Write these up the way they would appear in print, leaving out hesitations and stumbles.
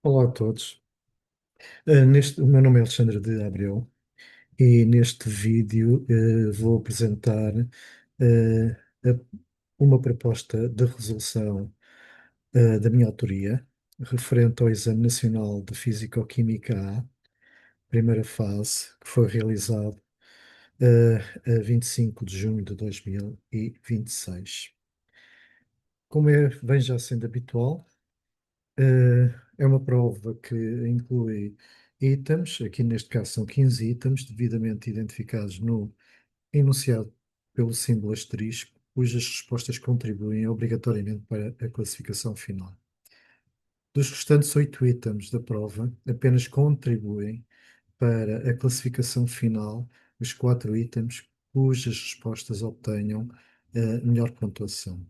Olá a todos. O meu nome é Alexandre de Abreu e neste vídeo vou apresentar eh, a- uma proposta de resolução da minha autoria referente ao Exame Nacional de Físico-Química A, primeira fase, que foi realizado a 25 de junho de 2026. Como vem já sendo habitual, é uma prova que inclui itens, aqui neste caso são 15 itens, devidamente identificados no enunciado pelo símbolo asterisco, cujas respostas contribuem obrigatoriamente para a classificação final. Dos restantes 8 itens da prova, apenas contribuem para a classificação final os 4 itens cujas respostas obtenham a melhor pontuação.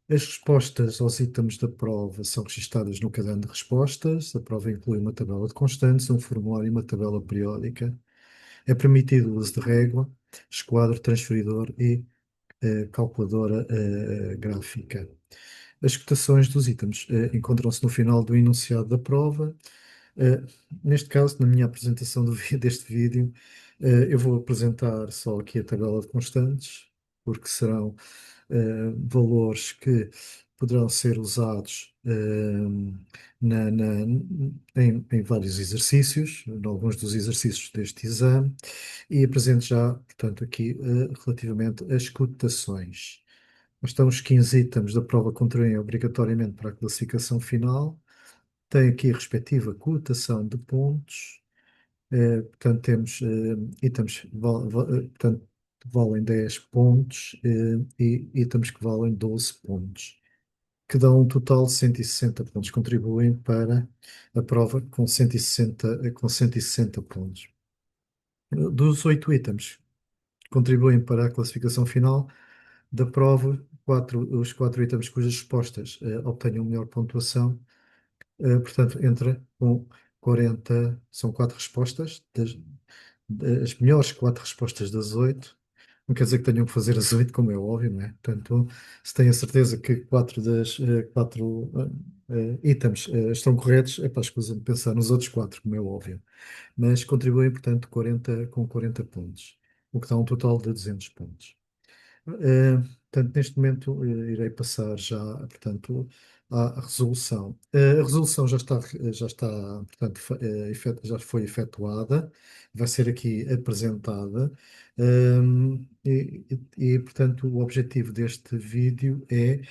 As respostas aos itens da prova são registadas no caderno de respostas. A prova inclui uma tabela de constantes, um formulário e uma tabela periódica. É permitido o uso de régua, esquadro, transferidor e calculadora gráfica. As cotações dos itens encontram-se no final do enunciado da prova. Eh, Neste caso, na minha apresentação deste vídeo, eu vou apresentar só aqui a tabela de constantes, porque serão valores que poderão ser usados em vários exercícios, em alguns dos exercícios deste exame, e apresento já, portanto, aqui relativamente às cotações. Então, os 15 itens da prova contribuem obrigatoriamente para a classificação final. Tem aqui a respectiva cotação de pontos. Portanto, temos itens portanto, valem 10 pontos e itens que valem 12 pontos, que dão um total de 160 pontos. Contribuem para a prova com 160 pontos. Dos 8 itens, contribuem para a classificação final da prova, os 4 itens cujas respostas obtenham melhor pontuação. Portanto, entra com 40, são 4 respostas, as melhores 4 respostas das 8. Não quer dizer que tenham que fazer as 8, como é óbvio, não é? Portanto, se têm a certeza que 4 das 4 itens estão corretos, é para escusa de pensar nos outros 4, como é óbvio. Mas contribuem, portanto, 40, com 40 pontos, o que dá um total de 200 pontos. Portanto, neste momento irei passar já, portanto, à resolução. A resolução já está, portanto, já foi efetuada, vai ser aqui apresentada, portanto, o objetivo deste vídeo é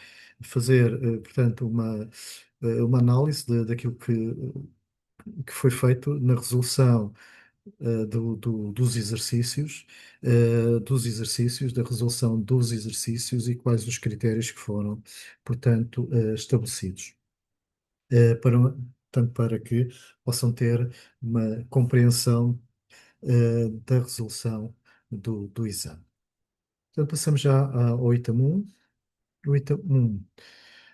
fazer, portanto, uma análise daquilo que foi feito na resolução dos exercícios, da resolução dos exercícios e quais os critérios que foram, portanto, estabelecidos, tanto para que possam ter uma compreensão, da resolução do exame. Então, passamos já ao item 1. O item 1.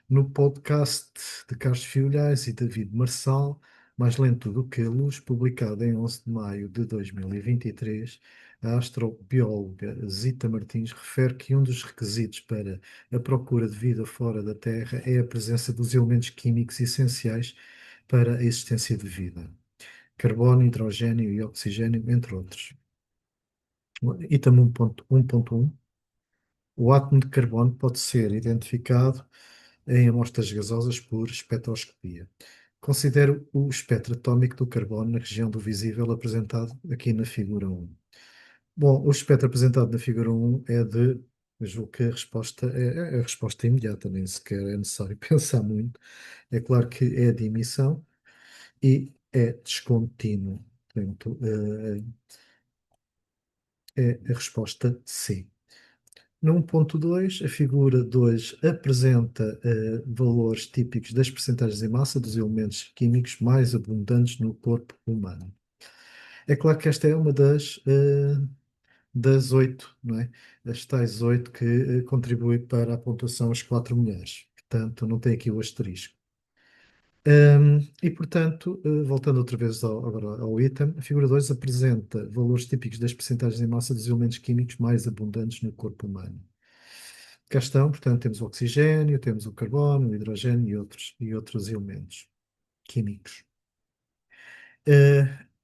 No podcast de Carlos Filhais e David Marçal, Mais Lento do que a Luz, publicado em 11 de maio de 2023, a astrobióloga Zita Martins refere que um dos requisitos para a procura de vida fora da Terra é a presença dos elementos químicos essenciais para a existência de vida: carbono, hidrogênio e oxigênio, entre outros. Item 1.1. O átomo de carbono pode ser identificado em amostras gasosas por espectroscopia. Considero o espectro atómico do carbono na região do visível apresentado aqui na figura 1. Bom, o espectro apresentado na figura 1 é de. Eu julgo que a resposta é a resposta imediata, nem sequer é necessário pensar muito. É claro que é de emissão e é descontínuo. Portanto, é a resposta C. No 1.2, a figura 2 apresenta valores típicos das percentagens em massa dos elementos químicos mais abundantes no corpo humano. É claro que esta é uma das 8, não é? As tais 8 que contribui para a pontuação às 4 mulheres. Portanto, não tem aqui o asterisco. Portanto, voltando outra vez agora ao item, a figura 2 apresenta valores típicos das percentagens em massa dos elementos químicos mais abundantes no corpo humano. Cá estão, portanto, temos o oxigênio, temos o carbono, o hidrogênio e outros elementos. químicos.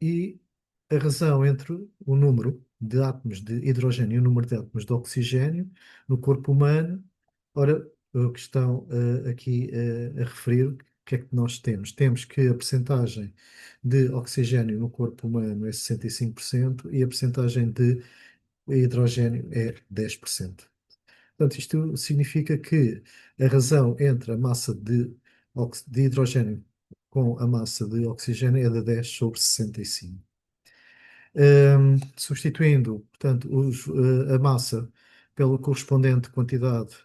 E a razão entre o número de átomos de hidrogênio e o número de átomos de oxigênio no corpo humano, ora, o que estão aqui a referir, o que é que nós temos? Temos que a percentagem de oxigênio no corpo humano é 65% e a percentagem de hidrogênio é 10%. Portanto, isto significa que a razão entre a massa de hidrogênio com a massa de oxigênio é de 10 sobre 65. Substituindo, portanto, a massa pela correspondente quantidade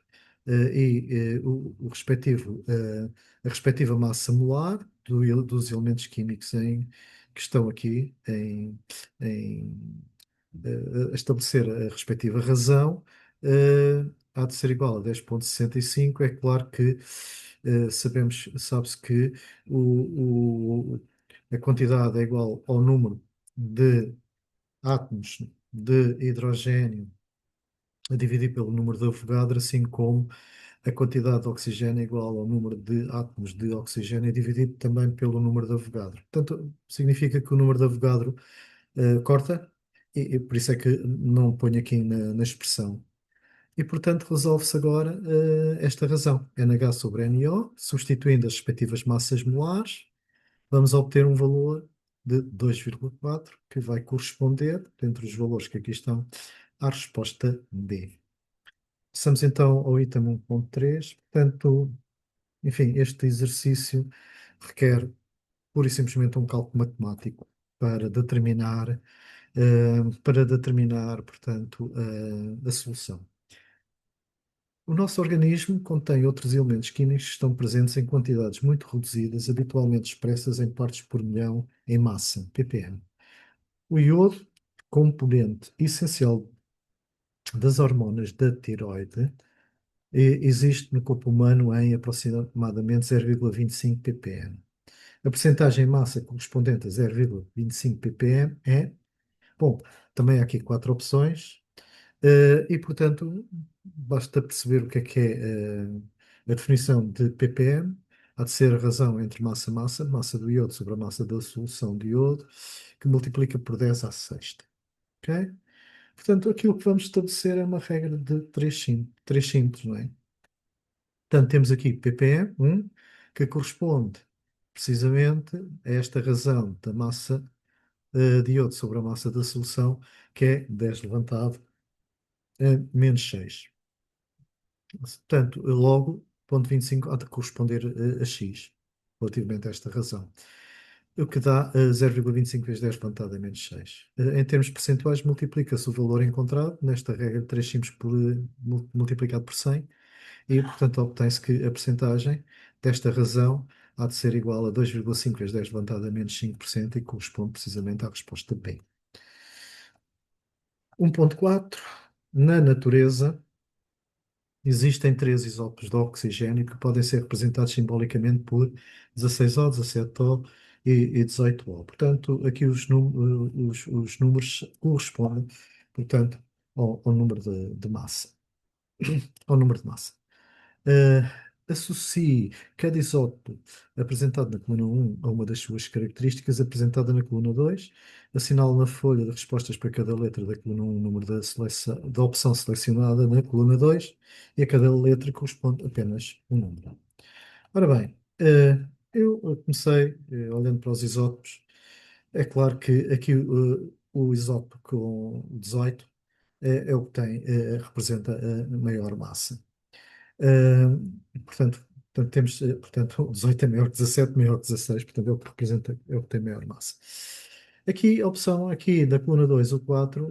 e o respectivo, a respectiva massa molar dos elementos químicos que estão aqui em a estabelecer a respectiva razão, há de ser igual a 10,65. É claro que sabe-se que a quantidade é igual ao número de átomos de hidrogênio a dividir pelo número de Avogadro, assim como a quantidade de oxigênio é igual ao número de átomos de oxigênio dividido também pelo número de Avogadro. Portanto, significa que o número de Avogadro corta, e por isso é que não ponho aqui na expressão. E, portanto, resolve-se agora esta razão, NH sobre NO, substituindo as respectivas massas molares, vamos obter um valor de 2,4, que vai corresponder, dentre os valores que aqui estão, à resposta D. Passamos então ao item 1.3. Portanto, enfim, este exercício requer pura e simplesmente um cálculo matemático para determinar, portanto, a solução. O nosso organismo contém outros elementos químicos que estão presentes em quantidades muito reduzidas, habitualmente expressas em partes por milhão em massa, ppm. O iodo, componente essencial das hormonas da tiroide, existe no corpo humano em aproximadamente 0,25 ppm. A percentagem em massa correspondente a 0,25 ppm é, bom, também há aqui quatro opções. E, portanto, basta perceber o que é a definição de ppm. Há de ser a razão entre massa, massa do iodo sobre a massa da solução de iodo, que multiplica por 10 à sexta. Ok? Portanto, aquilo que vamos estabelecer é uma regra de três simples, não é? Portanto, temos aqui ppm, que corresponde precisamente a esta razão da massa de iodo sobre a massa da solução, que é 10 levantado a menos 6. Portanto, logo, ponto 25 há de corresponder a x, relativamente a esta razão. O que dá 0,25 vezes 10 levantado a menos 6. Em termos percentuais, multiplica-se o valor encontrado, nesta regra de 3 simples multiplicado por 100, e, portanto, obtém-se que a percentagem desta razão há de ser igual a 2,5 vezes 10 levantado a menos 5% e corresponde precisamente à resposta B. 1.4. Na natureza, existem três isótopos de oxigênio que podem ser representados simbolicamente por 16O, 17O e 18O. Portanto, aqui os números correspondem, portanto, ao número de massa. Ao número de massa. Uh, Associe cada isótopo apresentado na coluna 1 a uma das suas características apresentada na coluna 2. Assinale na folha de respostas para cada letra da coluna 1 o número da opção selecionada na coluna 2 e a cada letra corresponde apenas um número. Ora bem, eu comecei olhando para os isótopos. É claro que aqui o isótopo com 18 é o que representa a maior massa. Portanto, temos, portanto, o 18 é maior que 17, maior que 16, portanto, é o que representa, é o que tem maior massa. Aqui, a opção aqui da coluna 2, o 4,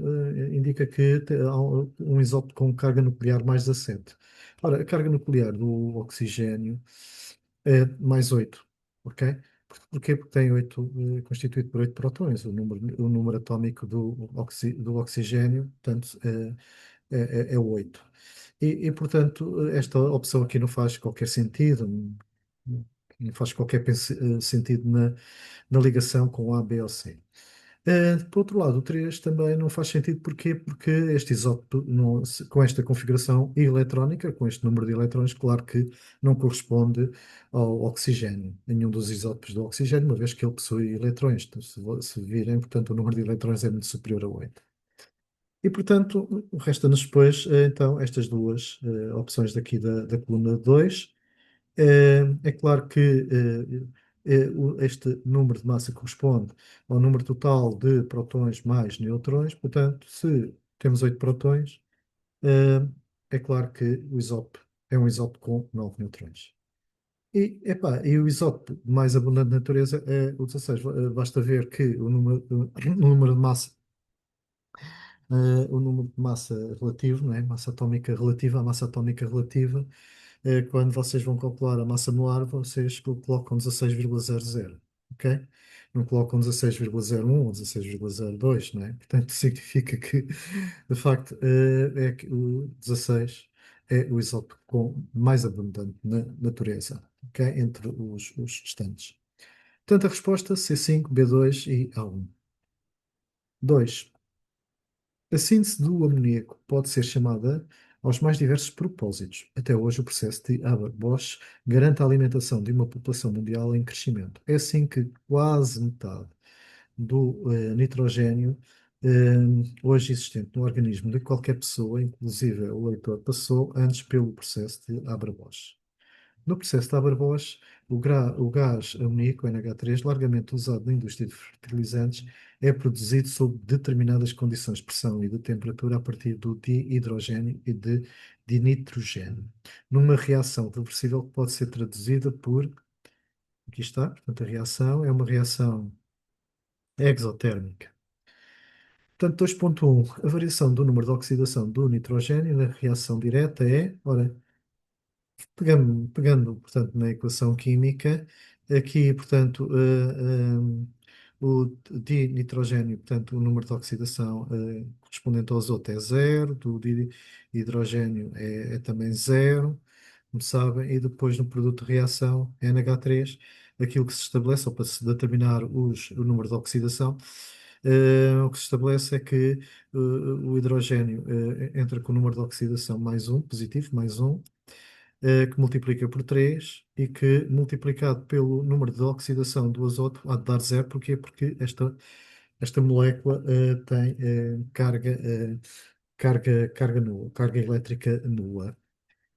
indica que há um isótopo com carga nuclear mais 17. Ora, a carga nuclear do oxigênio é mais 8, ok? Porquê? Porque tem 8, constituído por 8 protões. O número atómico do oxigênio, portanto, é 8. Portanto, esta opção aqui não faz qualquer sentido, não faz qualquer sentido na ligação com A, B ou C. Por outro lado, o 3 também não faz sentido. Porquê? Porque este isótopo, com esta configuração eletrónica, com este número de elétrons, claro que não corresponde ao oxigênio, a nenhum dos isótopos do oxigênio, uma vez que ele possui eletrões. Então, se virem, portanto, o número de elétrons é muito superior a 8. E, portanto, resta-nos depois, então, estas duas opções daqui da coluna 2. É claro que este número de massa corresponde ao número total de prótons mais nêutrons. Portanto, se temos 8 prótons, eh, é claro que o isótopo é um isótopo com 9 nêutrons. E o isótopo mais abundante na natureza é o 16. Basta ver que o número de massa, o número de massa relativo, não é? Massa atómica relativa, a massa atómica relativa, quando vocês vão calcular a massa molar, vocês colocam 16,00, ok? Não colocam 16,01 ou 16,02, não é? Portanto, significa que, de facto, é que o 16 é o isótopo mais abundante na natureza, ok? Entre os restantes. Portanto, a resposta C5, B2 e A1. 2. A síntese do amoníaco pode ser chamada aos mais diversos propósitos. Até hoje, o processo de Haber-Bosch garante a alimentação de uma população mundial em crescimento. É assim que quase metade do nitrogênio hoje existente no organismo de qualquer pessoa, inclusive o leitor, passou antes pelo processo de Haber-Bosch. No processo de Haber-Bosch, o gás amoníaco, NH3, largamente usado na indústria de fertilizantes, é produzido sob determinadas condições de pressão e de temperatura a partir do dihidrogênio e de dinitrogênio, numa reação reversível que pode ser traduzida por, aqui está, portanto, a reação é uma reação exotérmica. Portanto, 2.1, a variação do número de oxidação do nitrogênio na reação direta é, ora, pegando, portanto, na equação química, aqui, portanto, o dinitrogênio, portanto, o número de oxidação correspondente ao azoto é zero, do hidrogênio é também zero, como sabem, e depois no produto de reação NH3, aquilo que se estabelece, ou para se determinar o número de oxidação, o que se estabelece é que o hidrogênio entra com o número de oxidação mais um, positivo, mais um, que multiplica por 3 e que, multiplicado pelo número de oxidação do azoto, há de dar zero. Porquê? Porque esta molécula tem carga nula, carga elétrica nula.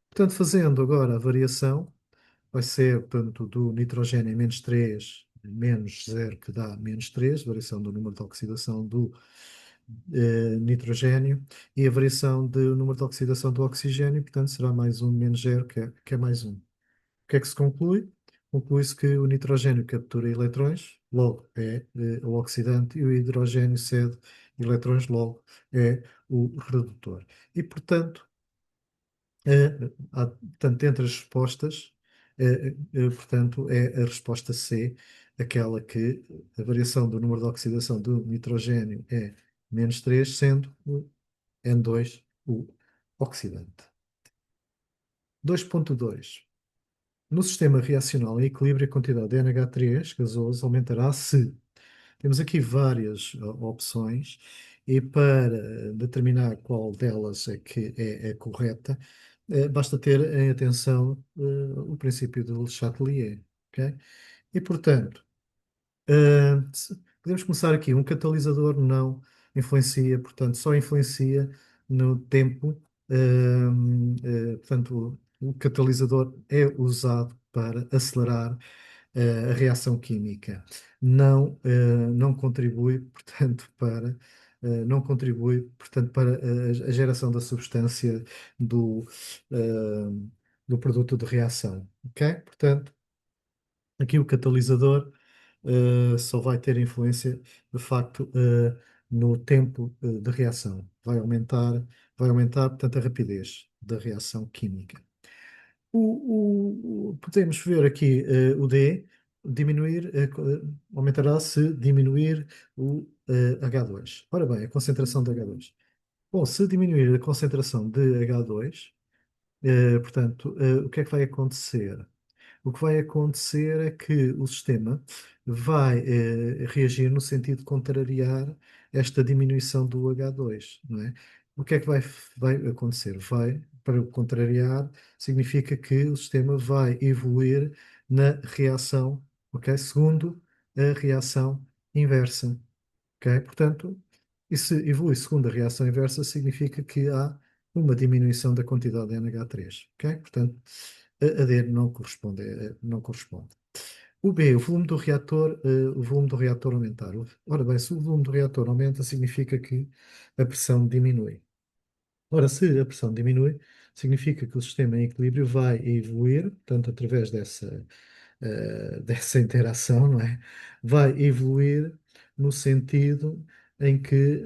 Portanto, fazendo agora a variação, vai ser, portanto, do nitrogênio em menos 3 menos zero, que dá menos 3, variação do número de oxidação do nitrogênio, e a variação do número de oxidação do oxigênio, portanto, será mais um menos zero, que é mais um. O que é que se conclui? Conclui-se que o nitrogênio captura eletrões, logo é o oxidante, e o hidrogênio cede eletrões, logo é o redutor. E, portanto, portanto, entre as respostas, portanto, é a resposta C, aquela que a variação do número de oxidação do nitrogênio é menos 3, sendo o N2 o oxidante. 2.2. No sistema reacional em equilíbrio, a quantidade de NH3 gasoso aumentará se. Temos aqui várias opções e para determinar qual delas é que é a correta, basta ter em atenção o princípio de Le Chatelier, ok? E, portanto, podemos começar aqui. Um catalisador não influencia, portanto, só influencia no tempo. Portanto, o catalisador é usado para acelerar a reação química. Não contribui, portanto, para a geração da substância do, eh, do produto de reação. Ok? Portanto, aqui o catalisador só vai ter influência, de facto, no tempo de reação. Vai aumentar, portanto, a rapidez da reação química. Podemos ver aqui o D diminuir, aumentará se diminuir o H2. Ora bem, a concentração de H2. Bom, se diminuir a concentração de H2, portanto, o que é que vai acontecer? o que vai acontecer é que o sistema vai reagir no sentido de contrariar esta diminuição do H2, não é? O que é que vai acontecer? Para o contrariar, significa que o sistema vai evoluir na reação, ok? Segundo a reação inversa, ok? Portanto, e se evolui segundo a reação inversa, significa que há uma diminuição da quantidade de NH3, ok? Portanto, a D não corresponde, não corresponde. O B, o volume do reator aumentar. Ora bem, se o volume do reator aumenta, significa que a pressão diminui. Ora, se a pressão diminui, significa que o sistema em equilíbrio vai evoluir, portanto, através dessa interação, não é? Vai evoluir no sentido em que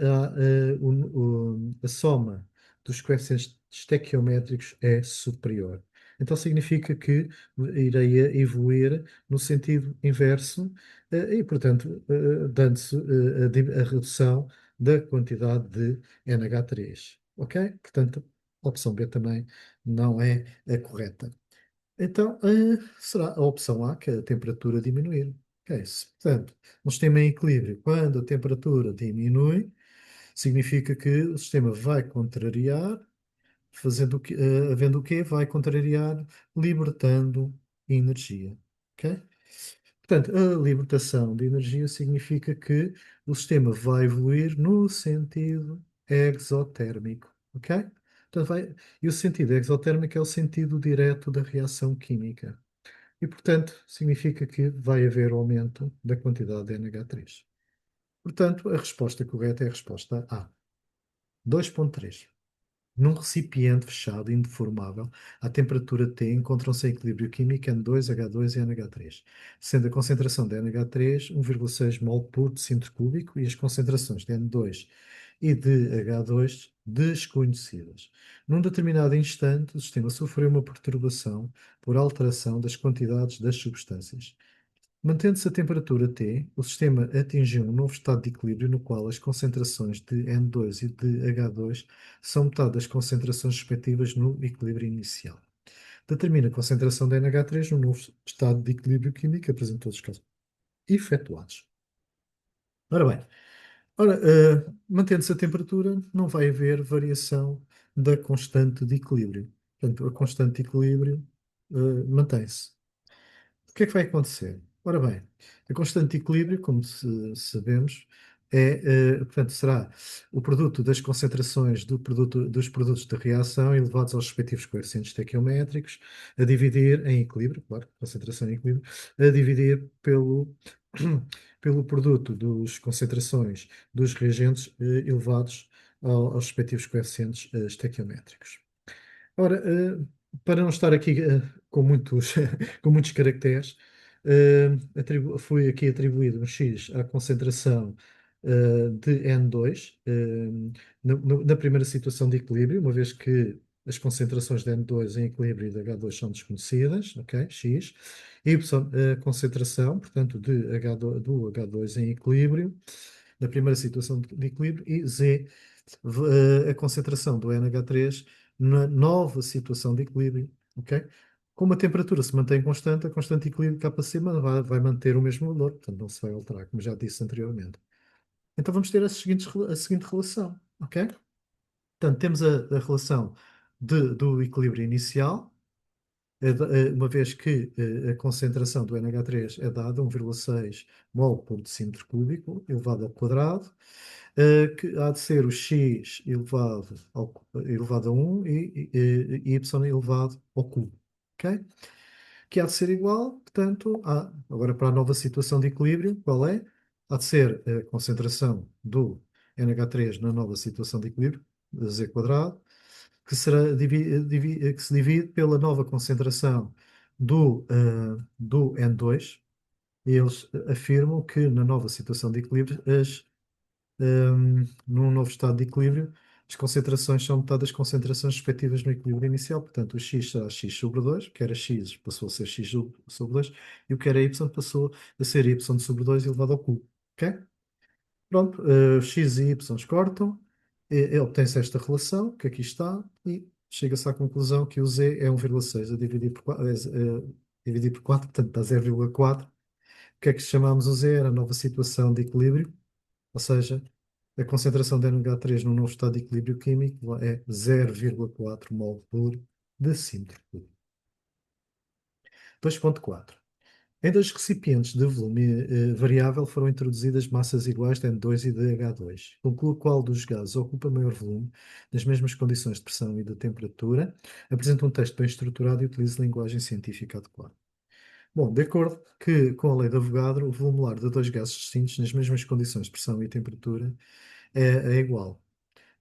a soma dos coeficientes estequiométricos é superior. Então significa que irei evoluir no sentido inverso e, portanto, dando-se a redução da quantidade de NH3. Ok? Portanto, a opção B também não é a correta. Então, será a opção A, que é a temperatura diminuir. Ok, portanto, um sistema em equilíbrio, quando a temperatura diminui, significa que o sistema vai contrariar, havendo o quê? Vai contrariar, libertando energia. Ok? Portanto, a libertação de energia significa que o sistema vai evoluir no sentido exotérmico, ok? Portanto, e o sentido exotérmico é o sentido direto da reação química. E, portanto, significa que vai haver aumento da quantidade de NH3. Portanto, a resposta correta é a resposta A. 2.3. Num recipiente fechado e indeformável, à temperatura T, encontram-se em equilíbrio químico N2, H2 e NH3, sendo a concentração de NH3 1,6 mol por decímetro cúbico e as concentrações de N2 e de H2 desconhecidas. Num determinado instante, o sistema sofreu uma perturbação por alteração das quantidades das substâncias. Mantendo-se a temperatura T, o sistema atingiu um novo estado de equilíbrio no qual as concentrações de N2 e de H2 são metade das concentrações respectivas no equilíbrio inicial. Determina a concentração de NH3 no novo estado de equilíbrio químico, apresenta todos os casos efetuados. Ora bem, mantendo-se a temperatura, não vai haver variação da constante de equilíbrio. Portanto, a constante de equilíbrio, mantém-se. O que é que vai acontecer? Ora bem, a constante de equilíbrio, como sabemos, portanto, será o produto das concentrações dos produtos de reação elevados aos respectivos coeficientes estequiométricos, a dividir em equilíbrio, claro, concentração em equilíbrio, a dividir pelo produto das concentrações dos reagentes elevados aos respectivos coeficientes estequiométricos. Ora, para não estar aqui com muitos, com muitos caracteres, foi aqui atribuído um X à concentração de N2 na primeira situação de equilíbrio, uma vez que as concentrações de N2 em equilíbrio e de H2 são desconhecidas, ok? X. Y, a concentração, portanto, do H2 em equilíbrio, na primeira situação de equilíbrio, e Z, a concentração do NH3 na nova situação de equilíbrio, ok? Como a temperatura se mantém constante, a constante de equilíbrio Kc vai manter o mesmo valor, portanto não se vai alterar, como já disse anteriormente. Então vamos ter a seguinte relação, ok? Portanto, temos a relação do equilíbrio inicial, uma vez que a concentração do NH3 é dada 1,6 mol por decímetro cúbico elevado ao quadrado, que há de ser o x elevado a 1 e y elevado ao cubo. Ok? Que há de ser igual, portanto, agora para a nova situação de equilíbrio, qual é? Há de ser a concentração do NH3 na nova situação de equilíbrio, z quadrado, que se divide pela nova concentração do N2. E eles afirmam que na nova situação de equilíbrio, num novo estado de equilíbrio, as concentrações são metade das concentrações respectivas no equilíbrio inicial. Portanto, o x será x sobre 2, o que era x passou a ser x sobre 2, e o que era y passou a ser y sobre 2 elevado ao cubo. Ok? Pronto, x e y cortam, obtém-se esta relação, que aqui está, e chega-se à conclusão que o z é 1,6 a dividir por 4, dividir por 4, portanto dá 0,4. O que é que chamamos o Z? Era a nova situação de equilíbrio, ou seja, a concentração de NH3 no novo estado de equilíbrio químico é 0,4 mol por decímetro cúbico. 2.4. Em dois recipientes de volume variável foram introduzidas massas iguais de N2 e de H2. Conclua qual dos gases ocupa maior volume, nas mesmas condições de pressão e de temperatura. Apresenta um texto bem estruturado e utiliza linguagem científica adequada. Bom, de acordo com a lei de Avogadro, o volume molar de dois gases distintos nas mesmas condições de pressão e temperatura é igual.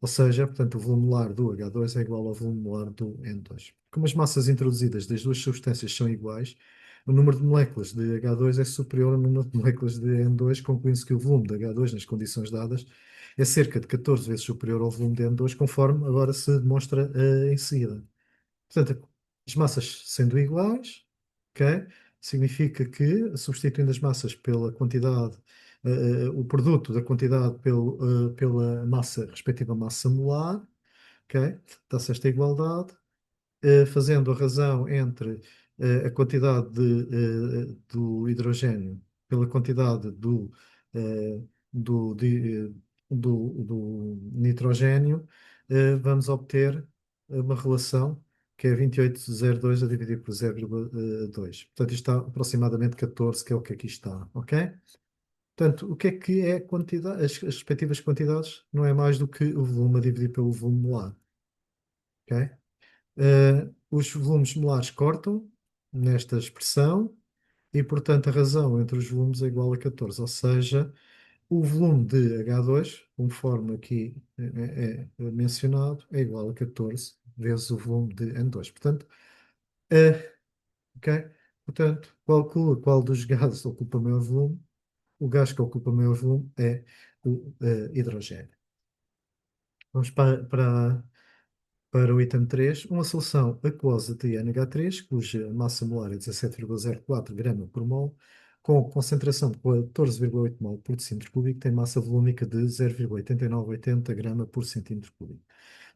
Ou seja, portanto, o volume molar do H2 é igual ao volume molar do N2. Como as massas introduzidas das duas substâncias são iguais, o número de moléculas de H2 é superior ao número de moléculas de N2, concluindo-se que o volume de H2 nas condições dadas é cerca de 14 vezes superior ao volume de N2, conforme agora se demonstra em seguida. Portanto, as massas sendo iguais, ok? Significa que, substituindo as massas pela quantidade, o produto da quantidade pela massa, respectiva massa molar, ok? Dá-se esta igualdade, fazendo a razão entre a quantidade do hidrogênio pela quantidade eh, do, di- do nitrogênio, vamos obter uma relação que é 28,02 a dividir por 0,2. Portanto, isto está aproximadamente 14, que é o que aqui está, ok? Portanto, o que é a quantidade? As respectivas quantidades não é mais do que o volume a dividir pelo volume molar, ok? Os volumes molares cortam nesta expressão e, portanto, a razão entre os volumes é igual a 14. Ou seja, o volume de H2, conforme aqui é mencionado, é igual a 14 vezes o volume de N2. Portanto, ok? Portanto, calcula qual dos gases ocupa maior volume. O gás que ocupa maior volume é o hidrogênio. Vamos para o item 3, uma solução aquosa de NH3, cuja massa molar é 17,04 grama por mol, com concentração de 14,8 mol por decímetro cúbico, tem massa volúmica de 0,8980 grama por centímetro cúbico.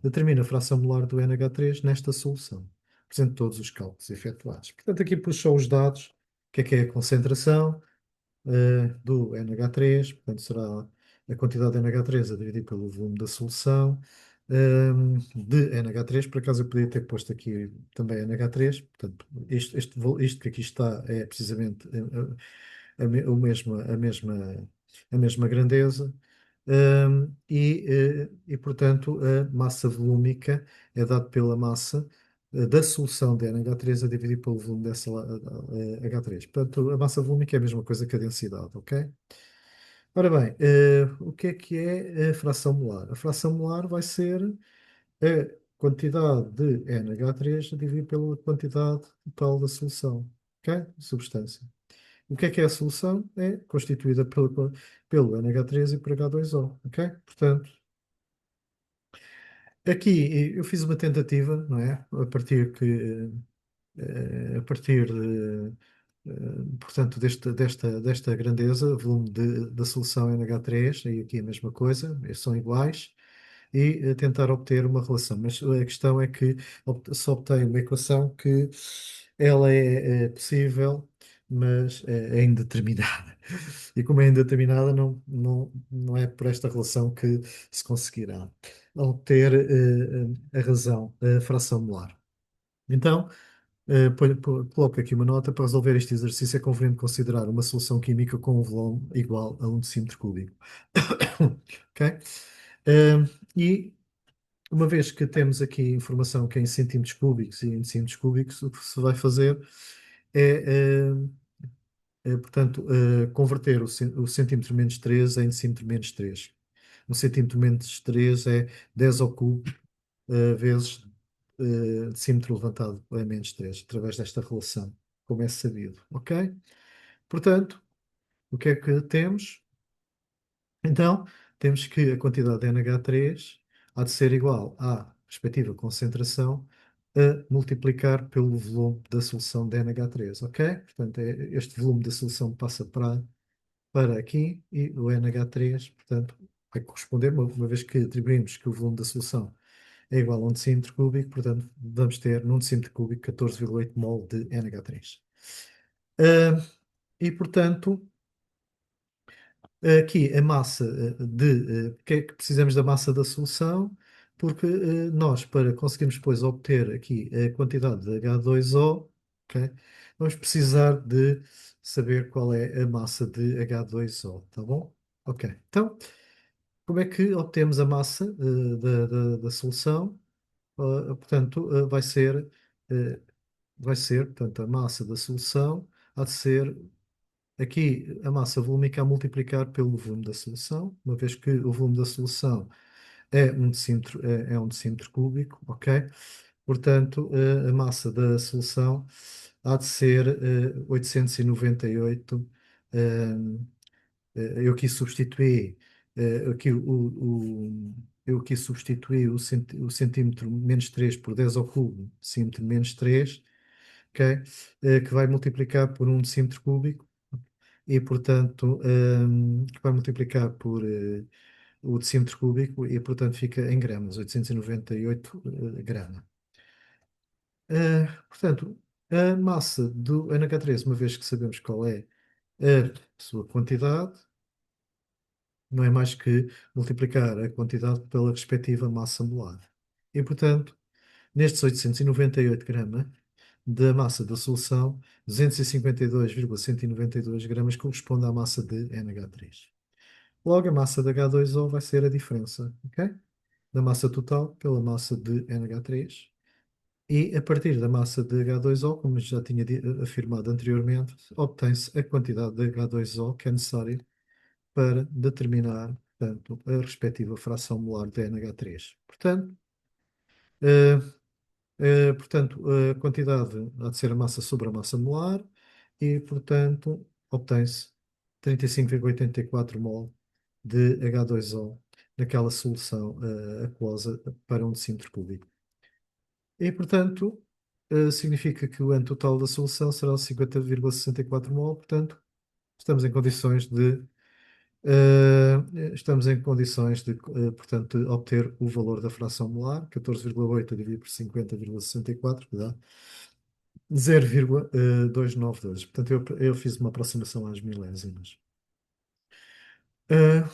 Determina a fração molar do NH3 nesta solução. Apresente todos os cálculos efetuados. Portanto, aqui puxou os dados, o que é a concentração, do NH3, portanto será a quantidade de NH3 a dividir pelo volume da solução, de NH3, por acaso eu podia ter posto aqui também NH3, portanto isto que aqui está é precisamente a mesma grandeza, portanto a massa volúmica é dada pela massa da solução de NH3 a dividir pelo volume dessa H3. Portanto, a massa volúmica é a mesma coisa que a densidade, ok? Ora bem, o que é a fração molar? A fração molar vai ser a quantidade de NH3 a dividir pela quantidade total da solução, ok? Substância. O que é a solução? É constituída pelo NH3 e por H2O, ok? Portanto, aqui eu fiz uma tentativa, não é? A partir de, portanto, desta grandeza, volume da solução NH3, e aqui a mesma coisa, eles são iguais, e tentar obter uma relação. Mas a questão é que só obtenho uma equação que ela é possível, mas é indeterminada. E como é indeterminada, não é por esta relação que se conseguirá obter a razão, a fração molar. Então, coloco aqui uma nota. Para resolver este exercício é conveniente considerar uma solução química com um volume igual a 1 decímetro cúbico. Ok? E uma vez que temos aqui informação que é em centímetros cúbicos e em decímetros cúbicos, o que se vai fazer é, portanto, converter o centímetro menos 3 em decímetro menos 3. Um centímetro menos 3 é 10 ao cubo vezes decímetro levantado a menos 3 através desta relação, como é sabido. Ok? Portanto, o que é que temos? Então, temos que a quantidade de NH3 há de ser igual à respectiva concentração a multiplicar pelo volume da solução de NH3, ok? Portanto, este volume da solução passa para aqui e o NH3, portanto, vai corresponder, uma vez que atribuímos que o volume da solução é igual a 1 decímetro cúbico, portanto, vamos ter num decímetro cúbico 14,8 mol de NH3. Ah, e, portanto, aqui a massa porque é que precisamos da massa da solução? Porque nós, para conseguirmos depois obter aqui a quantidade de H2O, ok, vamos precisar de saber qual é a massa de H2O, tá bom? Ok, então, como é que obtemos a massa da solução? Portanto, eh, vai ser, portanto, a massa da solução há de ser aqui a massa volúmica a multiplicar pelo volume da solução, uma vez que o volume da solução é um decímetro cúbico, ok? Portanto, a massa da solução há de ser 898. Eu aqui substituí, eu aqui substituí o centímetro menos 3 por 10 ao cubo, decímetro menos 3, ok? Que vai multiplicar por um decímetro cúbico e, portanto, que vai multiplicar por o decímetro cúbico e, portanto, fica em gramas, 898 gramas. Portanto, a massa do NH3, uma vez que sabemos qual é a sua quantidade, não é mais que multiplicar a quantidade pela respectiva massa molar. E, portanto, nestes 898 gramas da massa da solução, 252,192 gramas corresponde à massa de NH3. Logo, a massa de H2O vai ser a diferença, ok? Da massa total pela massa de NH3. E a partir da massa de H2O, como já tinha afirmado anteriormente, obtém-se a quantidade de H2O que é necessária para determinar, portanto, a respectiva fração molar de NH3. Eh, portanto, a quantidade há de ser a massa sobre a massa molar e, portanto, obtém-se 35,84 mol de H2O naquela solução aquosa para um decímetro cúbico. E, portanto, significa que o N total da solução será 50,64 mol, portanto, estamos em condições de portanto, de obter o valor da fração molar, 14,8 dividido por 50,64, que dá 0,292. Portanto, eu fiz uma aproximação às milésimas.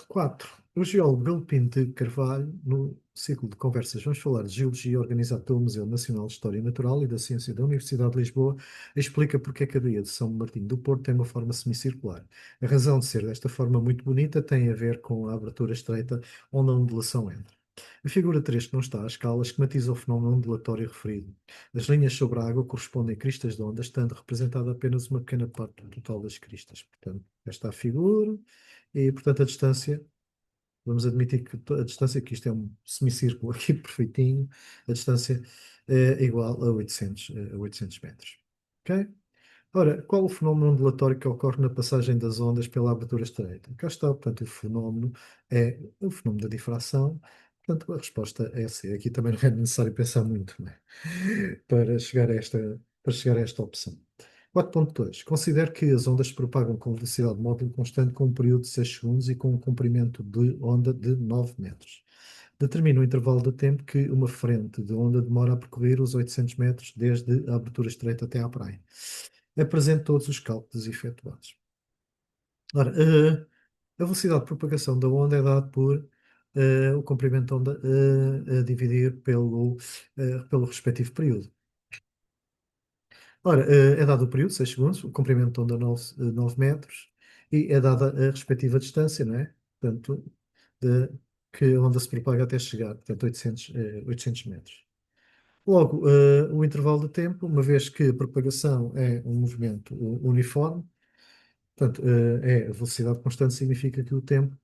4. O geólogo Galpim de Carvalho, no ciclo de conversas Vamos Falar de Geologia, organizado pelo Museu Nacional de História Natural e da Ciência da Universidade de Lisboa, explica porque é que a Baía de São Martinho do Porto tem uma forma semicircular. A razão de ser desta forma muito bonita tem a ver com a abertura estreita onde a ondulação entra. A figura 3, que não está à escala, esquematiza o fenómeno ondulatório referido. As linhas sobre a água correspondem a cristas de onda, estando representada apenas uma pequena parte do total das cristas. Portanto, esta é a figura e, portanto, a distância. Vamos admitir que a distância, que isto é um semicírculo aqui perfeitinho, a distância é igual a 800 metros. Ok? Ora, qual o fenómeno ondulatório que ocorre na passagem das ondas pela abertura estreita? Cá está, portanto, o fenómeno é o fenómeno da difração. Portanto, a resposta é C. Aqui também não é necessário pensar muito, né? Para chegar a esta opção. 4.2. Considero que as ondas se propagam com velocidade módulo constante com um período de 6 segundos e com um comprimento de onda de 9 metros. Determina o intervalo de tempo que uma frente de onda demora a percorrer os 800 metros desde a abertura estreita até à praia. Apresente todos os cálculos efetuados. Ora, a velocidade de propagação da onda é dada por o comprimento de onda a dividir pelo respectivo período. Ora, é dado o período, 6 segundos, o comprimento de onda 9 metros, e é dada a respectiva distância, não é? Portanto, de, que a onda se propaga até chegar, portanto, 800 metros. Logo, o intervalo de tempo, uma vez que a propagação é um movimento uniforme, portanto, é a velocidade constante, significa que o tempo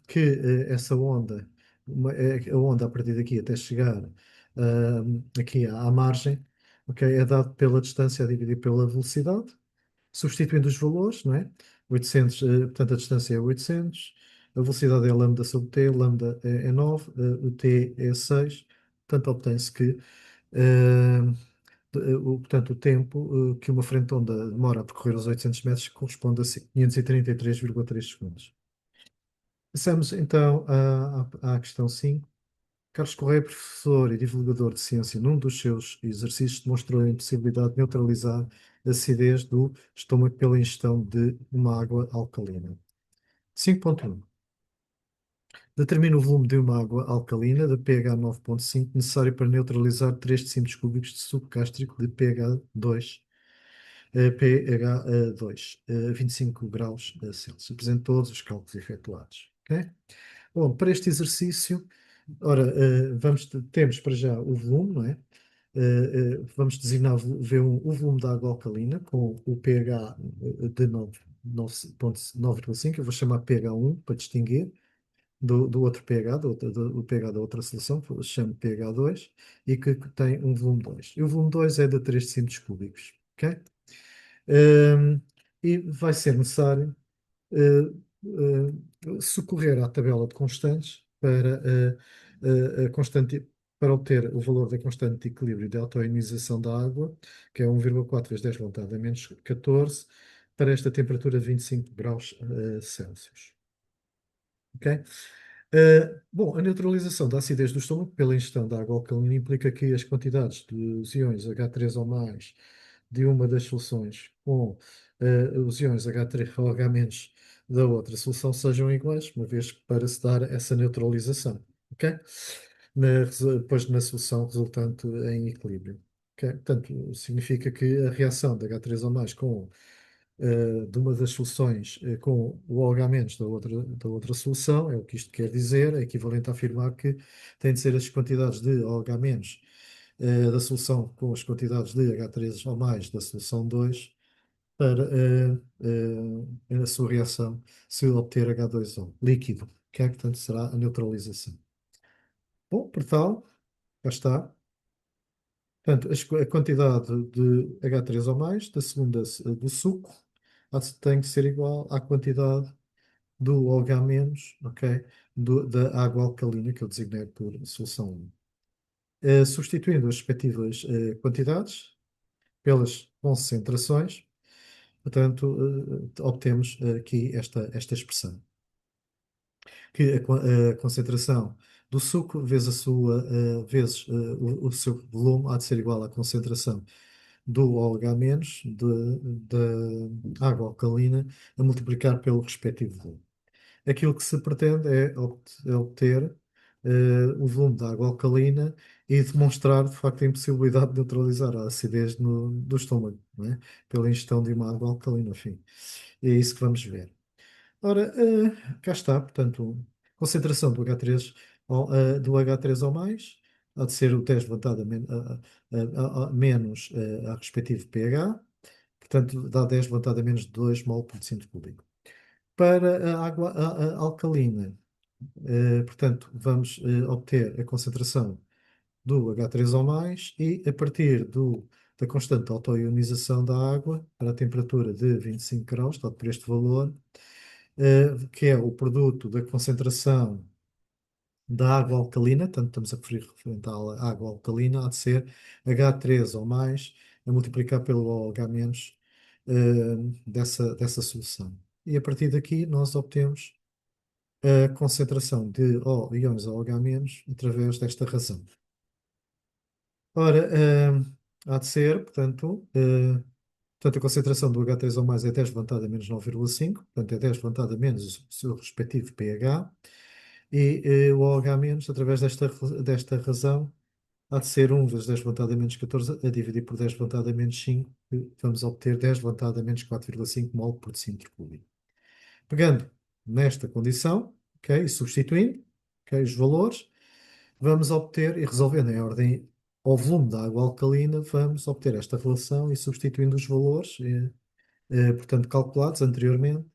que essa onda, a onda a partir daqui até chegar aqui à margem, ok, é dado pela distância a dividir pela velocidade, substituindo os valores, não é? 800, portanto, a distância é 800, a velocidade é lambda sobre t, lambda é 9, o t é 6, portanto, obtém-se que portanto, o tempo que uma frente de onda demora a percorrer os 800 metros corresponde a 533,3 segundos. Passamos então à questão 5. Carlos Correia, professor e divulgador de ciência, num dos seus exercícios demonstrou a impossibilidade de neutralizar a acidez do estômago pela ingestão de uma água alcalina. 5.1. Determina o volume de uma água alcalina de pH 9.5 necessário para neutralizar 3 decímetros cúbicos de suco gástrico de pH 2, pH 2, 25 graus Celsius. Apresenta todos os cálculos efetuados. Ok? Bom, para este exercício, ora, temos para já o volume, não é? Vamos designar V1, o volume da água alcalina com o pH de 9,5. Eu vou chamar pH1 para distinguir do outro pH, do pH da outra solução, que eu chamo pH2, e que tem um volume 2. E o volume 2 é de 3 centímetros cúbicos. Ok? Um, e vai ser necessário socorrer à tabela de constantes a constante, para obter o valor da constante de equilíbrio de autoionização da água, que é 1,4 vezes 10 elevado a menos 14, para esta temperatura de 25 graus Celsius. Ok? Bom, a neutralização da acidez do estômago pela ingestão de água alcalina implica que as quantidades dos íons H3 ou mais de uma das soluções com os íons H3 ou H- da outra solução sejam iguais, uma vez que para se dar essa neutralização, ok? Depois na solução resultante em equilíbrio. Ok? Portanto, significa que a reação de H3 ou mais com de uma das soluções com o OH- da outra solução, é o que isto quer dizer, é equivalente a afirmar que tem de ser as quantidades de OH- da solução com as quantidades de H3 ou mais da solução 2 para a sua reação se obter H2O, líquido, que é, portanto, será a neutralização. Bom, por tal, já está. Portanto, a quantidade de H3 ou mais da segunda do suco tem que ser igual à quantidade do OH-, ok, da água alcalina que eu designei por solução 1. Substituindo as respectivas quantidades pelas concentrações, portanto, obtemos aqui esta expressão, que a concentração do suco vezes vezes o seu volume há de ser igual à concentração do OH- da água alcalina a multiplicar pelo respectivo volume. Aquilo que se pretende é obter o volume da água alcalina e demonstrar, de facto, a impossibilidade de neutralizar a acidez do estômago, não é? Pela ingestão de uma água alcalina, enfim. É isso que vamos ver. Ora, cá está, portanto, concentração do H3 ou mais, há de ser o teste levantado a menos a respectivo pH, portanto, dá 10 levantado a menos de 2 mol por decímetro cúbico. Para a água alcalina, portanto, vamos obter a concentração do H3 ou mais e a partir da constante de autoionização da água para a temperatura de 25 graus, dado por este valor, que é o produto da concentração da água alcalina, tanto estamos a referir à água alcalina, há de ser H3 ou mais, a multiplicar pelo OH- dessa solução. E a partir daqui nós obtemos a concentração de íons OH- através desta razão. Ora, há de ser, portanto, a concentração do H3 ou mais é 10 levantado a menos 9,5, portanto, é 10 levantado a menos o seu respectivo pH, e o OH-, através desta razão, há de ser 1 vezes 10 levantado a menos 14 a dividir por 10 levantado a menos 5, que vamos obter 10 levantado a menos 4,5 mol por decímetro cúbico. Pegando nesta condição, ok, e substituindo, ok, os valores, vamos obter, e resolvendo em ordem ao volume da água alcalina, vamos obter esta relação e substituindo os valores, portanto, calculados anteriormente,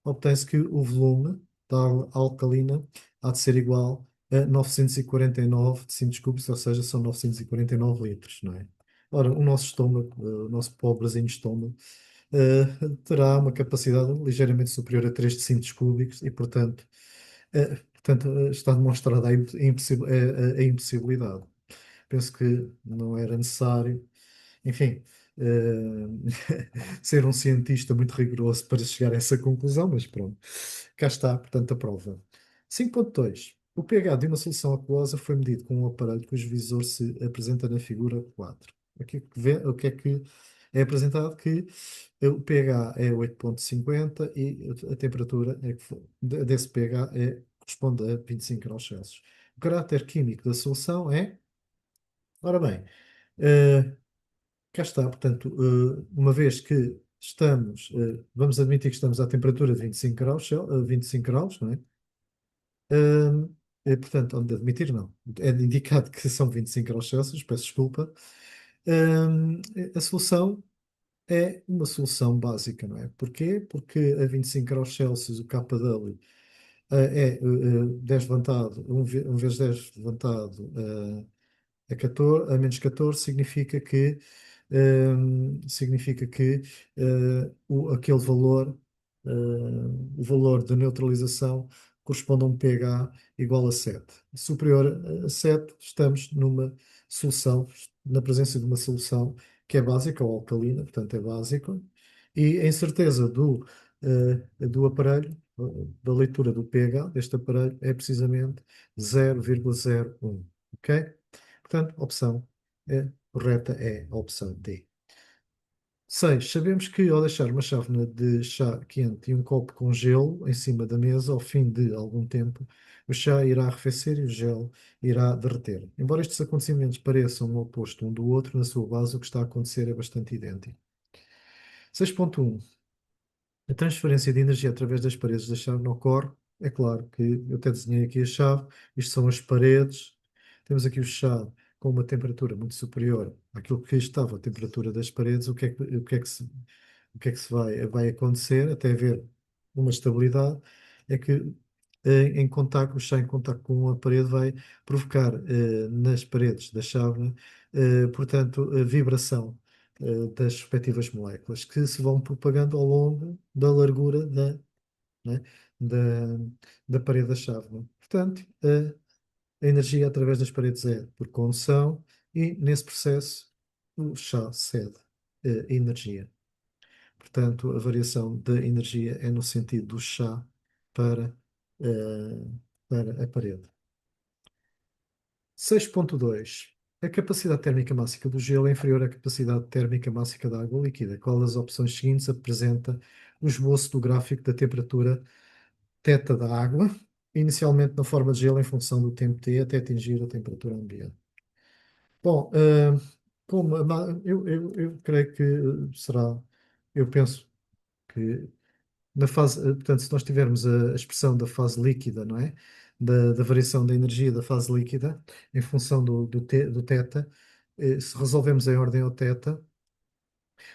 obtém-se que o volume da água alcalina há de ser igual a 949 decímetros cúbicos, ou seja, são 949 litros, não é? Ora, o nosso estômago, o nosso pobrezinho estômago, terá uma capacidade ligeiramente superior a 3 decímetros cúbicos e, portanto, está demonstrada a impossibilidade. Penso que não era necessário, enfim, ser um cientista muito rigoroso para chegar a essa conclusão, mas pronto, cá está, portanto, a prova. 5.2. O pH de uma solução aquosa foi medido com um aparelho cujo visor se apresenta na figura 4. Aqui o que é que é apresentado? Que o pH é 8,50 e a temperatura desse pH corresponde a 25 graus Celsius. O caráter químico da solução é, ora bem, eh, cá está, portanto, uma vez que vamos admitir que estamos à temperatura de 25 graus, 25 graus, não é? Portanto, onde admitir, não. É indicado que são 25 graus Celsius, peço desculpa. Ahm, a solução é uma solução básica, não é? Porquê? Porque a 25 graus Celsius o kW é 10 levantado, 1 vezes 10 levantado a 14, a menos 14 significa que aquele valor, o valor de neutralização corresponde a um pH igual a 7. Superior a 7, estamos numa solução, na presença de uma solução que é básica ou alcalina, portanto é básico, e a incerteza do aparelho, da leitura do pH deste aparelho, é precisamente 0,01. Ok? Portanto, a opção correta é a opção D. 6. Sabemos que ao deixar uma chávena de chá quente e um copo com gelo em cima da mesa, ao fim de algum tempo, o chá irá arrefecer e o gelo irá derreter. Embora estes acontecimentos pareçam o oposto um do outro, na sua base o que está a acontecer é bastante idêntico. 6.1. A transferência de energia através das paredes da chave não ocorre. É claro que eu até desenhei aqui a chave, isto são as paredes. Temos aqui o chave com uma temperatura muito superior àquilo que estava a temperatura das paredes. O que é que se vai acontecer até haver uma estabilidade? É que em contacto, o chá em contacto com a parede vai provocar nas paredes da chávena, portanto, a vibração das respectivas moléculas que se vão propagando ao longo da largura né, da, da parede da chávena. Portanto, a energia através das paredes é por condução e, nesse processo, o chá cede energia. Portanto, a variação da energia é no sentido do chá para, eh, para a parede. 6.2. A capacidade térmica máxima do gelo é inferior à capacidade térmica máxima da água líquida. Qual das opções seguintes apresenta o esboço do gráfico da temperatura θ da água, inicialmente na forma de gelo em função do tempo T até atingir a temperatura ambiente? Bom, eu creio que eu penso que na fase, portanto, se nós tivermos a expressão da fase líquida, não é? Da variação da energia da fase líquida em função do θ, se resolvemos em ordem ao θ,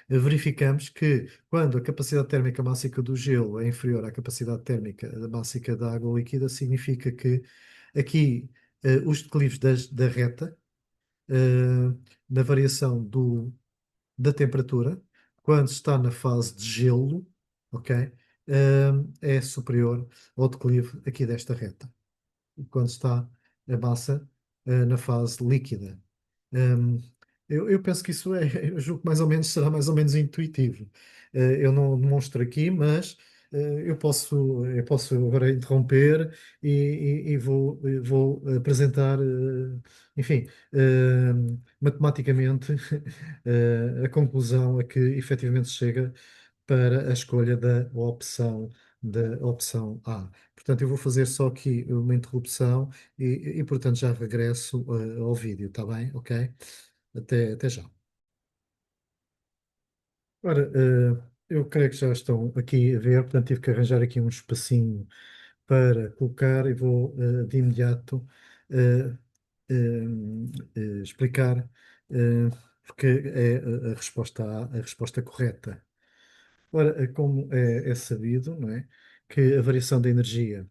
verificamos que quando a capacidade térmica máxima do gelo é inferior à capacidade térmica máxima da água líquida, significa que aqui os declives da reta, eh, na variação da temperatura, quando está na fase de gelo, ok, é superior ao declive aqui desta reta, quando está a massa na fase líquida. Hum, eu penso que isso eu julgo que mais ou menos será mais ou menos intuitivo. Eu não demonstro aqui, mas eu posso agora interromper e vou apresentar, enfim, matematicamente, a conclusão a que efetivamente se chega para a escolha da opção A. Portanto, eu vou fazer só aqui uma interrupção portanto, já regresso ao vídeo, está bem? Ok? Até já. Ora, eu creio que já estão aqui a ver, portanto, tive que arranjar aqui um espacinho para colocar e vou de imediato eh, explicar porque é a resposta A, a resposta correta. Ora, como é sabido, não é, que a variação da energia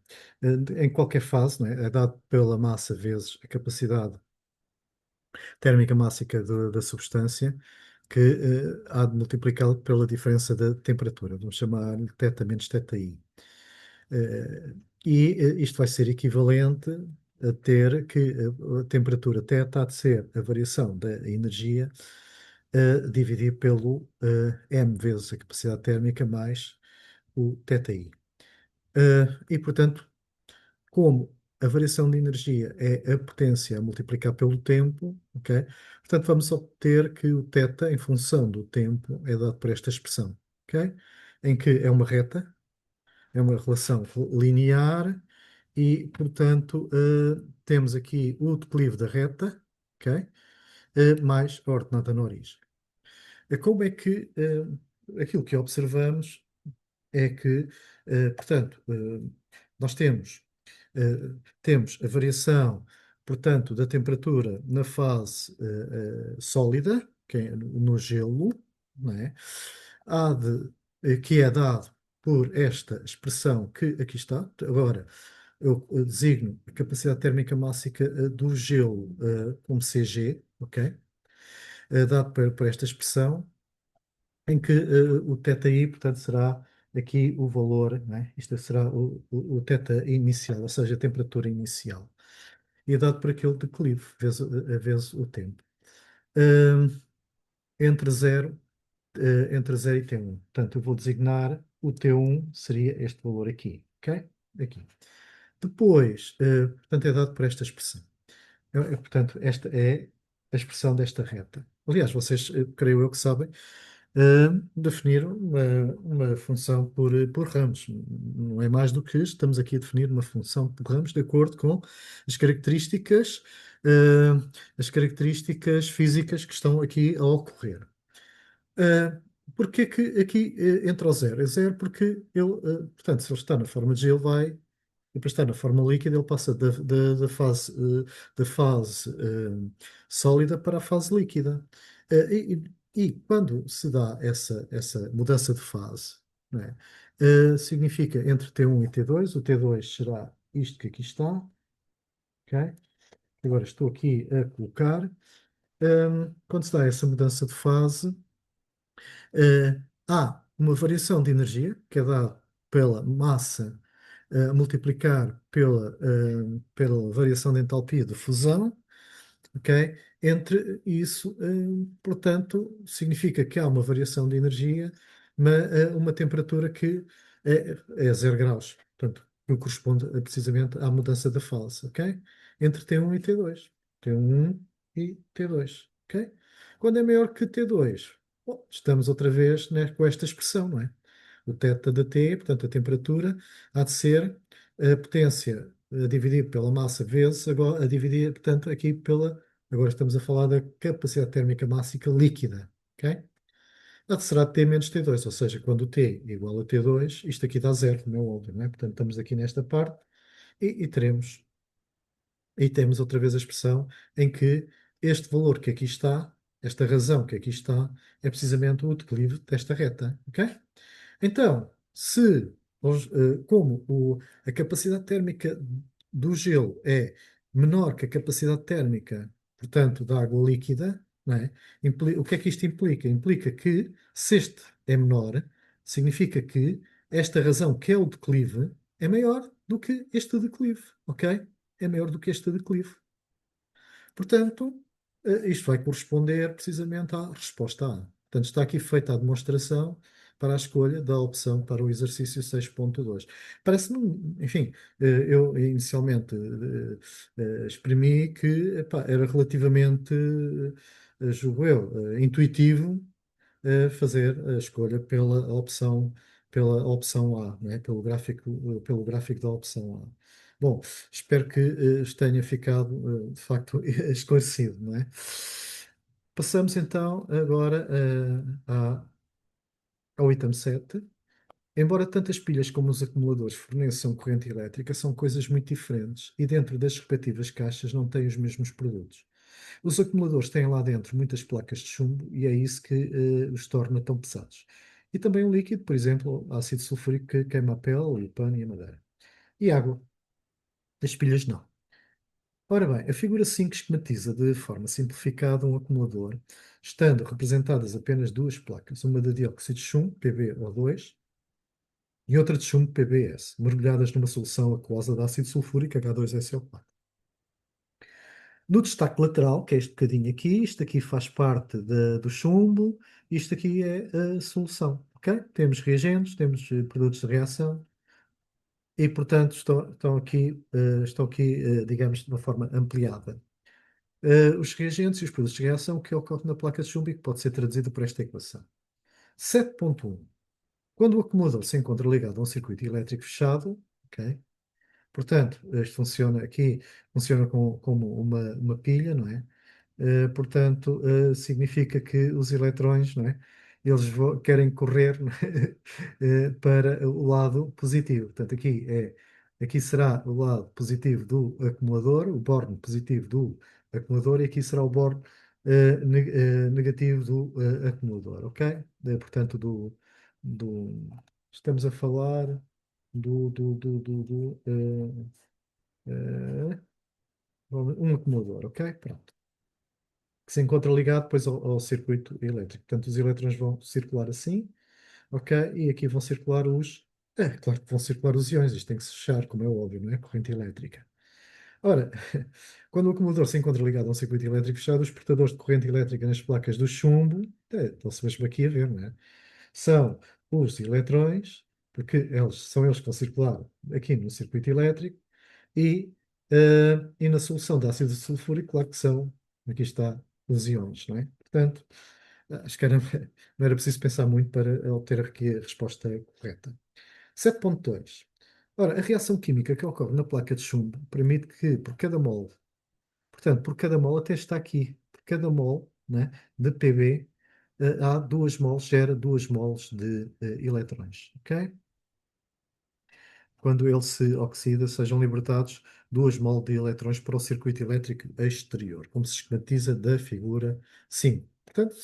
em qualquer fase, não é dado pela massa vezes a capacidade térmica máxima da substância, que há de multiplicá-lo pela diferença da temperatura. Vamos chamar-lhe θ menos θi. Eh, isto vai ser equivalente a ter que a temperatura θ há de ser a variação da energia dividido pelo m vezes a capacidade térmica mais o θi. E, portanto, como a variação de energia é a potência a multiplicar pelo tempo, ok? Portanto, vamos obter que o θ, em função do tempo, é dado por esta expressão, ok? Em que é uma reta, é uma relação linear e, portanto, temos aqui o declive da reta, ok? Mais a ordenada na origem. Como é que aquilo que observamos é que, portanto, nós temos a variação, portanto, da temperatura na fase sólida, que é no gelo, não é? Há de, que é dado por esta expressão que aqui está. Agora, eu designo a capacidade térmica máxima do gelo como CG, ok? Dado por esta expressão em que o θi, portanto, será aqui o valor, não é? Isto será o θ inicial, ou seja, a temperatura inicial. E é dado por aquele declive, vezes o tempo. Hum, entre zero entre zero e T1. Portanto, eu vou designar o T1 seria este valor aqui, ok? Aqui. Depois, portanto, é dado por esta expressão. Portanto, esta é a expressão desta reta. Aliás, vocês, creio eu que sabem, definir uma função por ramos. Não é mais do que estamos aqui a definir uma função por ramos de acordo com as características, as características físicas que estão aqui a ocorrer. Uh, Porque que aqui entra o zero? É zero porque ele, portanto, se ele está na forma de gelo, vai, e para estar na forma líquida, ele passa da fase sólida para a fase líquida. E quando se dá essa mudança de fase, não é? Significa entre T1 e T2, o T2 será isto que aqui está, ok? Agora estou aqui a colocar. Quando se dá essa mudança de fase, há uma variação de energia que é dada pela massa multiplicar pela variação de entalpia de fusão, ok? Entre isso, portanto, significa que há uma variação de energia, uma temperatura que é 0 graus, portanto, que corresponde precisamente à mudança da fase, ok? Entre T1 e T2. T1 e T2, ok? Quando é maior que T2, bom, estamos outra vez, né, com esta expressão, não é? O θ da T, portanto, a temperatura, há de ser a potência dividido pela massa vezes, agora a dividir, portanto, aqui pela. Agora estamos a falar da capacidade térmica máxima líquida, ok? Ela será T menos T2, ou seja, quando o T é igual a T2, isto aqui dá zero, como é óbvio, não é? Portanto, estamos aqui nesta parte e teremos, e temos outra vez a expressão em que este valor que aqui está, esta razão que aqui está, é precisamente o declive desta reta, ok? Então, se, a capacidade térmica do gelo é menor que a capacidade térmica, portanto, da água líquida, não é? O que é que isto implica? Implica que, se este é menor, significa que esta razão, que é o declive, é maior do que este declive, ok? É maior do que este declive. Portanto, isto vai corresponder precisamente à resposta A. Portanto, está aqui feita a demonstração para a escolha da opção para o exercício 6.2. Parece-me, enfim, eu inicialmente exprimi que epá, era relativamente, julgo eu, intuitivo fazer a escolha pela opção A, não é? Pelo gráfico da opção A. Bom, espero que tenha ficado de facto esclarecido, não é? Passamos então agora ao item 7. Embora tanto as pilhas como os acumuladores forneçam corrente elétrica, são coisas muito diferentes e dentro das respectivas caixas não têm os mesmos produtos. Os acumuladores têm lá dentro muitas placas de chumbo e é isso que os torna tão pesados. E também um líquido, por exemplo, ácido sulfúrico que queima a pele, o pano e a madeira. E água. As pilhas não. Ora bem, a figura 5 esquematiza de forma simplificada um acumulador, estando representadas apenas duas placas, uma de dióxido de chumbo, PbO2, e outra de chumbo, PbS, mergulhadas numa solução aquosa de ácido sulfúrico, H2SO4. No destaque lateral, que é este bocadinho aqui, isto aqui faz parte do chumbo, isto aqui é a solução, ok? Temos reagentes, temos produtos de reação. e portanto, estão aqui, digamos, de uma forma ampliada. Os reagentes e os produtos de reação que ocorrem na placa de chumbo e que pode ser traduzido por esta equação. 7.1. Quando o acumulador se encontra ligado a um circuito elétrico fechado, ok? Portanto, isto funciona aqui, funciona como uma pilha, não é? Portanto, significa que os eletrões, não é? Eles querem correr, não é? Para o lado positivo. Portanto, aqui será o lado positivo do acumulador, o borne positivo do acumulador, e aqui será o borne negativo do acumulador, ok? Portanto, estamos a falar eh, um acumulador, ok? Pronto. Que se encontra ligado depois ao circuito elétrico. Portanto, os elétrons vão circular assim, ok? E aqui vão circular claro que vão circular os íons, isto tem que se fechar, como é óbvio, não é? Corrente elétrica. Ora, quando o acumulador se encontra ligado a um circuito elétrico fechado, os portadores de corrente elétrica nas placas do chumbo, estão-se mesmo aqui a ver, não é? São os eletrões, porque são eles que vão circular aqui no circuito elétrico, e na solução de ácido sulfúrico, claro que aqui está, os íons, não é? Portanto, acho que não era preciso pensar muito para obter aqui a resposta correta. 7.2. Ora, a reação química que ocorre na placa de chumbo permite que, por cada mole, portanto, por cada mole, até está aqui, por cada mole, né, de Pb, há 2 moles, gera 2 moles de eletrões, ok? Quando ele se oxida, sejam libertados 2 mol de eletrões para o circuito elétrico exterior, como se esquematiza da figura 5. Portanto,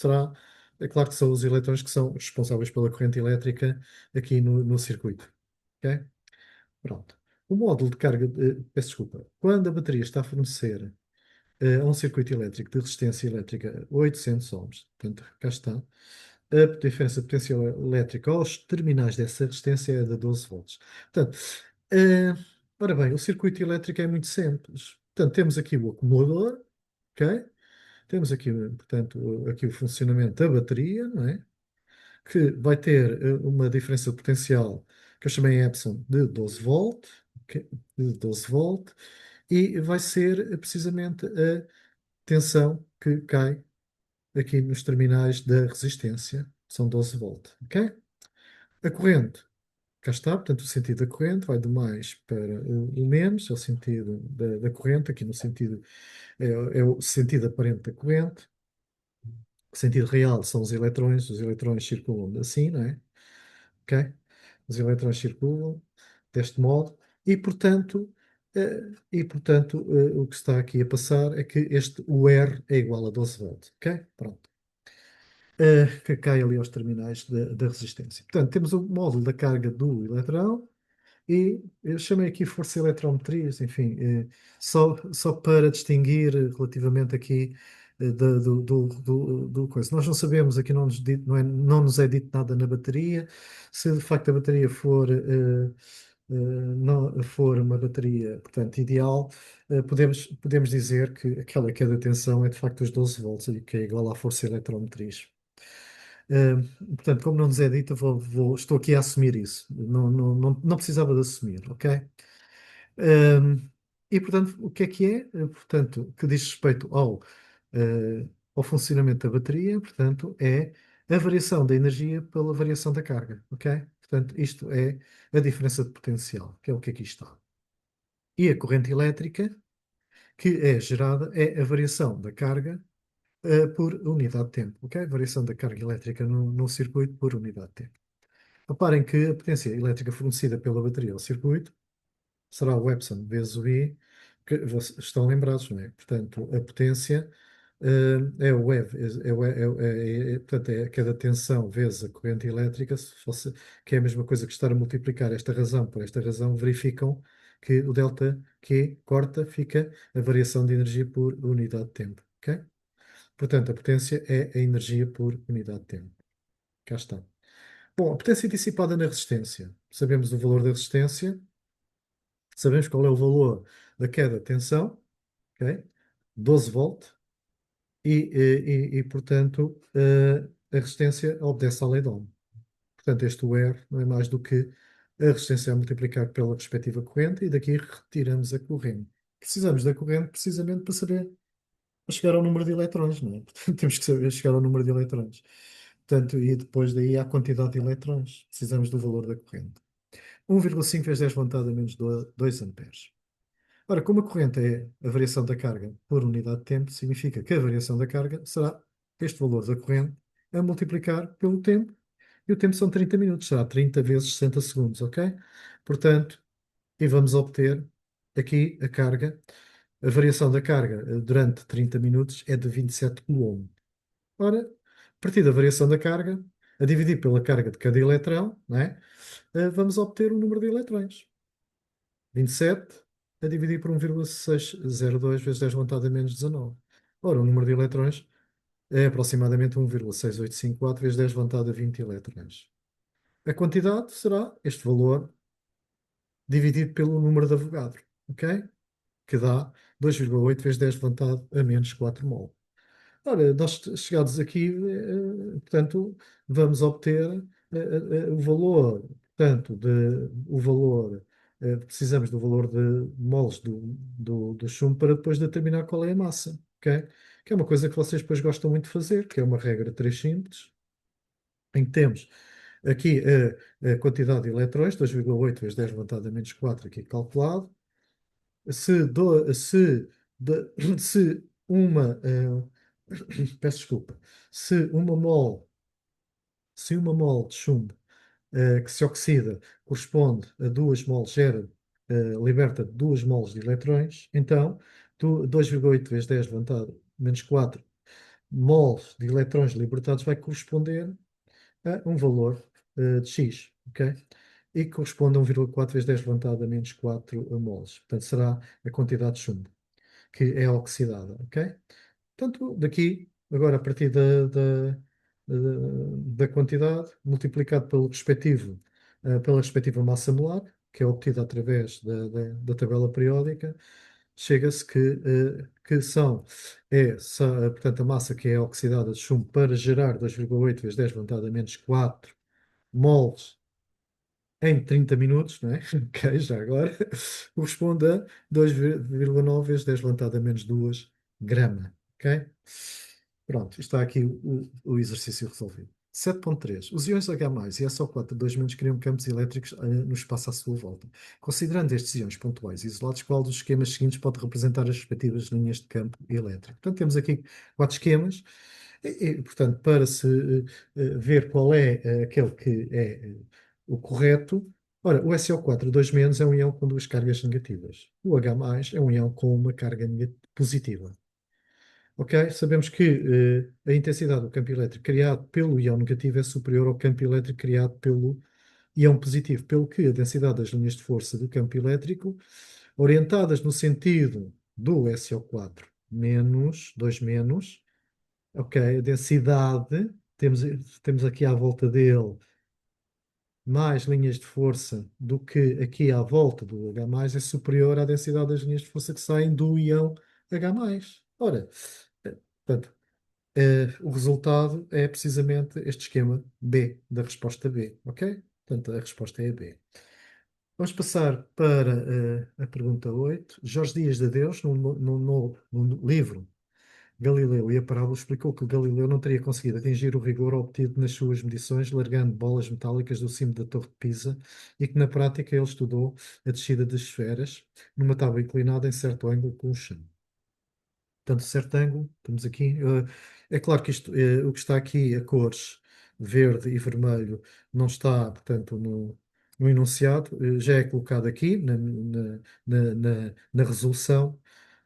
é claro que são os eletrões que são responsáveis pela corrente elétrica aqui no circuito. Ok? Pronto. O módulo de carga, peço desculpa, quando a bateria está a fornecer a um circuito elétrico de resistência elétrica 800 ohms, portanto, cá está, a diferença de potência elétrica aos terminais dessa resistência é de 12 volts. Portanto, eh, ora bem, o circuito elétrico é muito simples. Portanto, temos aqui o acumulador, ok? Temos aqui, portanto, aqui o funcionamento da bateria, não é? Que vai ter uma diferença de potencial que eu chamei Epson de 12 volt, ok? De 12 volt, e vai ser precisamente a tensão que cai aqui nos terminais da resistência, são 12 volt, ok? A corrente, cá está, portanto, o sentido da corrente vai do mais para o menos, é o sentido da corrente, aqui no sentido, é o sentido aparente da corrente. O sentido real são os eletrões circulam assim, não é? Ok? Os eletrões circulam deste modo e, portanto, o que está aqui a passar é que o R é igual a 12 volts, ok? Pronto. Que cai ali aos terminais da resistência. Portanto, temos o módulo da carga do eletrão e eu chamei aqui força eletromotriz, enfim, só para distinguir relativamente aqui do coisa. Nós não sabemos, aqui não nos é dito nada na bateria, se de facto a bateria não for uma bateria, portanto, ideal, podemos dizer que aquela que é da tensão é de facto os 12 volts, e que é igual à força eletromotriz. Portanto, como não nos é dito, estou aqui a assumir isso. Não precisava de assumir, ok? Um, portanto, o que é? Portanto, que diz respeito ao funcionamento da bateria, portanto, é a variação da energia pela variação da carga, ok? Portanto, isto é a diferença de potencial, que é o que aqui está. E a corrente elétrica, que é gerada, é a variação da carga por unidade de tempo, ok? Variação da carga elétrica no circuito por unidade de tempo. Reparem que a potência elétrica fornecida pela bateria ao circuito será o Epson vezes o I, que vocês estão lembrados, não é? Portanto, a potência é o EV, portanto, é cada tensão vezes a corrente elétrica, se fosse, que é a mesma coisa que estar a multiplicar esta razão por esta razão, verificam que o delta Q corta, fica a variação de energia por unidade de tempo, ok? Portanto, a potência é a energia por unidade de tempo. Cá está. Bom, a potência dissipada na resistência. Sabemos o valor da resistência, sabemos qual é o valor da queda de tensão, ok? 12 volt, portanto, a resistência obedece à lei de Ohm. Portanto, este U R não é mais do que A resistência é multiplicar pela respectiva corrente e daqui retiramos a corrente. Precisamos da corrente precisamente para saber para chegar ao número de eletrões, não é? Portanto, temos que saber chegar ao número de eletrões. Portanto, e depois daí à quantidade de eletrões. Precisamos do valor da corrente. 1,5 vezes 10 elevado a menos 2 amperes. Ora, como a corrente é a variação da carga por unidade de tempo, significa que a variação da carga será este valor da corrente a multiplicar pelo tempo, e o tempo são 30 minutos, será 30 vezes 60 segundos, ok? Portanto, e vamos obter aqui a carga, a variação da carga durante 30 minutos é de 27 coulomb. Ora, a partir da variação da carga, a dividir pela carga de cada eletrão, não é? Vamos obter o número de eletrões. 27 a dividir por 1,602 vezes 10 elevado a menos 19. Ora, o número de eletrões é aproximadamente 1,6854 vezes 10 elevado a 20 eletrões. A quantidade será este valor dividido pelo número de Avogadro, ok? Que dá 2,8 vezes 10 elevado a menos 4 mol. Ora, nós chegados aqui, portanto, vamos obter o valor, portanto, o valor, precisamos do valor de moles do chumbo para depois determinar qual é a massa, ok? Que é uma coisa que vocês depois gostam muito de fazer, que é uma regra de 3 simples, em que temos aqui a quantidade de eletrões, 2,8 vezes 10 levantado a menos 4 aqui calculado. Se uma, peço desculpa, se uma mol, se uma mol de chumbo que se oxida corresponde a 2 mols, liberta 2 mols de eletrões, então 2,8 vezes 10 levantado menos 4 mols de eletrões libertados vai corresponder a um valor de X, ok? E que corresponde a 1,4 vezes 10 levantado a menos 4 mols. Portanto, será a quantidade de chumbo que é oxidada, ok? Portanto, daqui, agora a partir da quantidade, multiplicado pela respectiva massa molar, que é obtida através da tabela periódica, chega-se que portanto, a massa que é oxidada de chumbo para gerar 2,8 vezes 10 levantado a menos 4 mols em 30 minutos, não é? Ok, já agora, corresponde a 2,9 vezes 10 levantado a menos 2 grama, ok? Pronto, está aqui o exercício resolvido. 7.3. Os íons H+, e SO4 2 criam campos elétricos no espaço à sua volta. Considerando estes íons pontuais e isolados, qual dos esquemas seguintes pode representar as respectivas linhas de campo elétrico? Portanto, temos aqui 4 esquemas. Portanto, para se ver qual é aquele que é o correto, ora, o SO4 2 é um íon com duas cargas negativas. O H+, é um íon com uma carga positiva. Ok? Sabemos que a intensidade do campo elétrico criado pelo íon negativo é superior ao campo elétrico criado pelo íon positivo, pelo que a densidade das linhas de força do campo elétrico, orientadas no sentido do SO4 menos, 2 menos, ok, a densidade, temos aqui à volta dele mais linhas de força do que aqui à volta do H+, é superior à densidade das linhas de força que saem do íon H+. Ora, portanto, o resultado é precisamente este esquema B, da resposta B, ok? Portanto, a resposta é B. Vamos passar para a pergunta 8. Jorge Dias de Deus, no livro Galileu e a Parábola, explicou que Galileu não teria conseguido atingir o rigor obtido nas suas medições, largando bolas metálicas do cimo da Torre de Pisa, e que na prática ele estudou a descida das esferas numa tábua inclinada em certo ângulo com o chão. Portanto, certo ângulo, estamos aqui. É claro que o que está aqui, a cores verde e vermelho, não está, portanto, no enunciado, já é colocado aqui na resolução,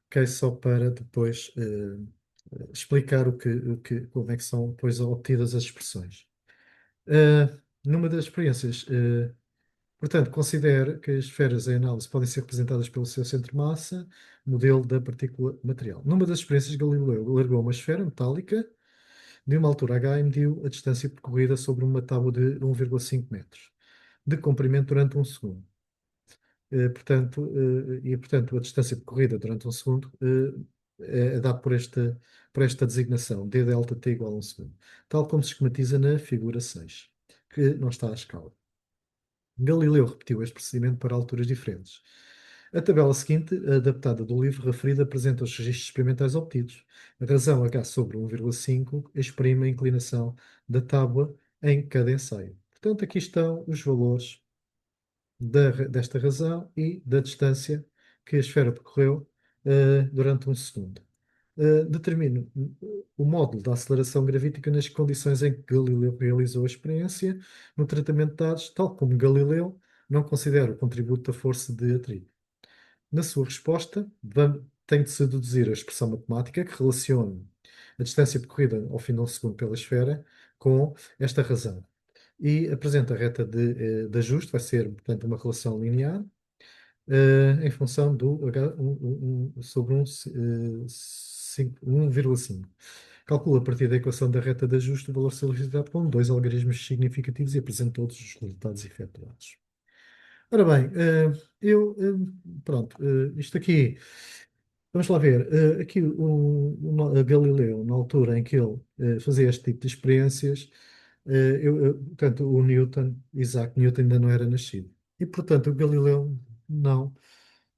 que é só para depois explicar como é que são depois obtidas as expressões. Numa das experiências, portanto, considere que as esferas em análise podem ser representadas pelo seu centro-massa, modelo da partícula material. Numa das experiências, Galileu largou uma esfera metálica de uma altura h e mediu a distância percorrida sobre uma tábua de 1,5 metros de comprimento durante um segundo. Portanto, a distância percorrida durante um segundo é dada por esta designação, d delta t igual a um segundo, tal como se esquematiza na figura 6, que não está à escala. Galileu repetiu este procedimento para alturas diferentes. A tabela seguinte, adaptada do livro referido, apresenta os registros experimentais obtidos. A razão h sobre 1,5 exprime a inclinação da tábua em cada ensaio. Portanto, aqui estão os valores desta razão e da distância que a esfera percorreu durante um segundo. Determino o módulo da aceleração gravítica nas condições em que Galileu realizou a experiência no tratamento de dados, tal como Galileu não considera o contributo da força de atrito. Na sua resposta, tem de se deduzir a expressão matemática que relaciona a distância percorrida ao fim de um segundo pela esfera com esta razão. E apresenta a reta de ajuste, vai ser, portanto, uma relação linear, em função do H sobre 1,5. Calcula a partir da equação da reta de ajuste o valor solicitado com dois algarismos significativos e apresenta todos os resultados efetuados. Ora bem, pronto, isto aqui, vamos lá ver, aqui a Galileu, na altura em que ele fazia este tipo de experiências, portanto, o Newton, Isaac Newton ainda não era nascido. E, portanto, o Galileu não,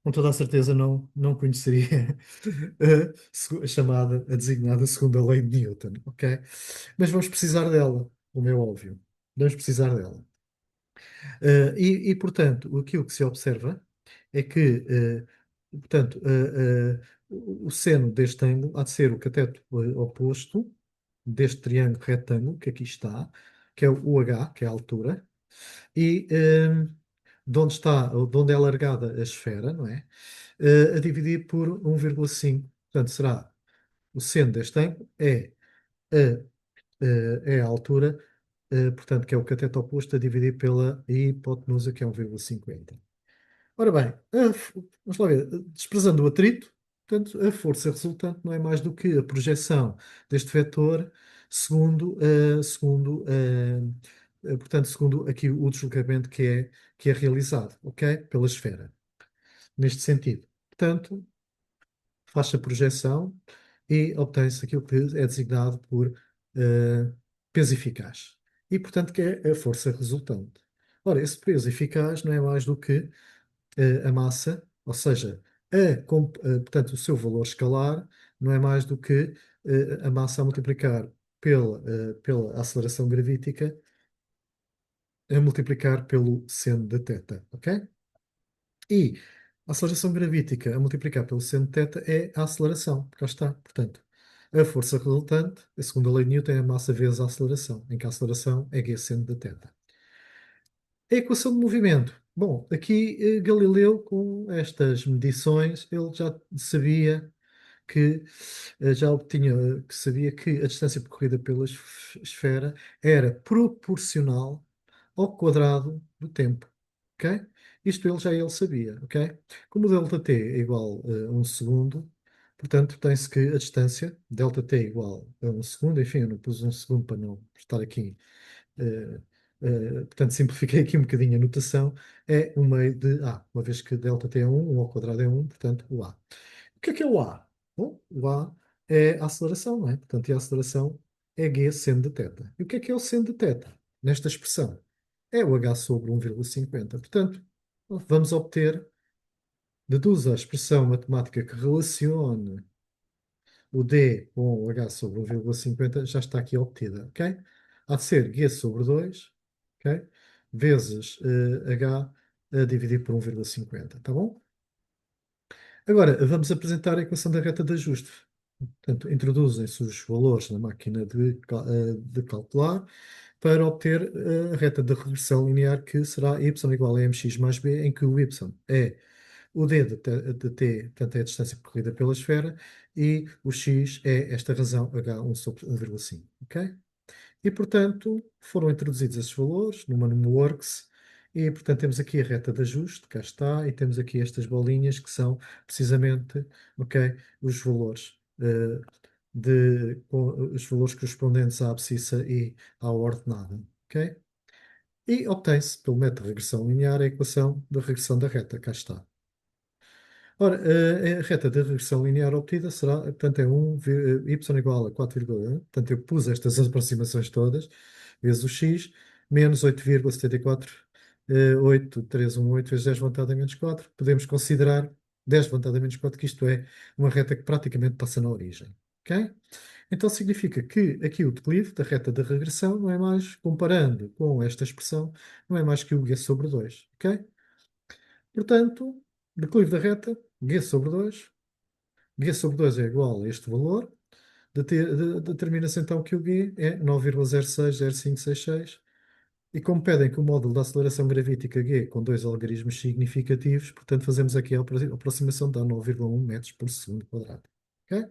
com toda a certeza não conheceria a chamada, a designada segunda lei de Newton, ok? Mas vamos precisar dela, como é óbvio. Vamos precisar dela. Portanto, aquilo que se observa é que, portanto, o seno deste ângulo há de ser o cateto oposto deste triângulo retângulo que aqui está, que é o H, que é a altura, e de onde é alargada a esfera, não é? A dividir por 1,5. Portanto, será o seno deste ângulo a, é a altura, portanto, que é o cateto oposto a dividir pela hipotenusa, que é 1,50. Ora bem, vamos lá ver, desprezando o atrito, portanto, a força resultante não é mais do que a projeção deste vetor portanto, segundo aqui o deslocamento que é realizado, ok? Pela esfera, neste sentido. Portanto, faz-se a projeção e obtém-se aquilo que é designado por peso eficaz. E, portanto, que é a força resultante. Ora, esse peso eficaz não é mais do que a massa, ou seja, portanto, o seu valor escalar não é mais do que a massa a multiplicar pela aceleração gravítica, a multiplicar pelo seno de θ, ok? E a aceleração gravítica a multiplicar pelo seno de θ é a aceleração. Cá está. Portanto, a força resultante, a segunda lei de Newton, é a massa vezes a aceleração, em que a aceleração é g seno de θ. A equação de movimento. Bom, aqui Galileu, com estas medições, ele já sabia que já obtinha, que sabia que a distância percorrida pela esfera era proporcional ao quadrado do tempo, ok? Isto ele sabia, ok? Como o ΔT é igual a 1 segundo, portanto, tem-se que a distância, ΔT é igual a 1 segundo, enfim, eu não pus 1 segundo para não estar aqui portanto, simplifiquei aqui um bocadinho a notação, é um meio de A, uma vez que ΔT é 1, 1 ao quadrado é 1, portanto, o A. O que é o A? Bom, o A é a aceleração, não é? Portanto, e a aceleração é g seno de θ. E o que é o seno de θ? Nesta expressão, é o h sobre 1,50. Portanto, vamos obter, deduz a expressão matemática que relacione o D com o H sobre 1,50 já está aqui obtida, ok? Há de ser G sobre 2, ok? Vezes H a dividir por 1,50, tá bom? Agora, vamos apresentar a equação da reta de ajuste. Portanto, introduzem-se os valores na máquina de calcular para obter a reta de regressão linear que será y igual a mx mais b, em que o y é o d de t, portanto, é a distância percorrida pela esfera, e o x é esta razão h1 sobre 1,5. Ok? E, portanto, foram introduzidos esses valores numa NumWorks, e, portanto, temos aqui a reta de ajuste, cá está, e temos aqui estas bolinhas que são precisamente, ok, os valores, os valores correspondentes à abscissa e à ordenada, ok? E obtém-se, pelo método de regressão linear, a equação da regressão da reta, cá está. Ora, a reta de regressão linear obtida será, portanto, é y igual a 4,1. Portanto, eu pus estas aproximações todas, vezes o x, menos 8,74 8, 3, 1, 8 vezes 10 levantado a menos 4. Podemos considerar 10 levantado a menos 4 que isto é uma reta que praticamente passa na origem. Ok? Então significa que aqui o declive da reta da regressão não é mais, comparando com esta expressão, não é mais que o g sobre 2. Ok? Portanto, declive da reta, g sobre 2. G sobre 2 é igual a este valor. Determina-se então que o g é 9,060566. E como pedem que o módulo da aceleração gravítica G com dois algarismos significativos, portanto fazemos aqui a aproximação de 9,1 metros por segundo quadrado. Ok?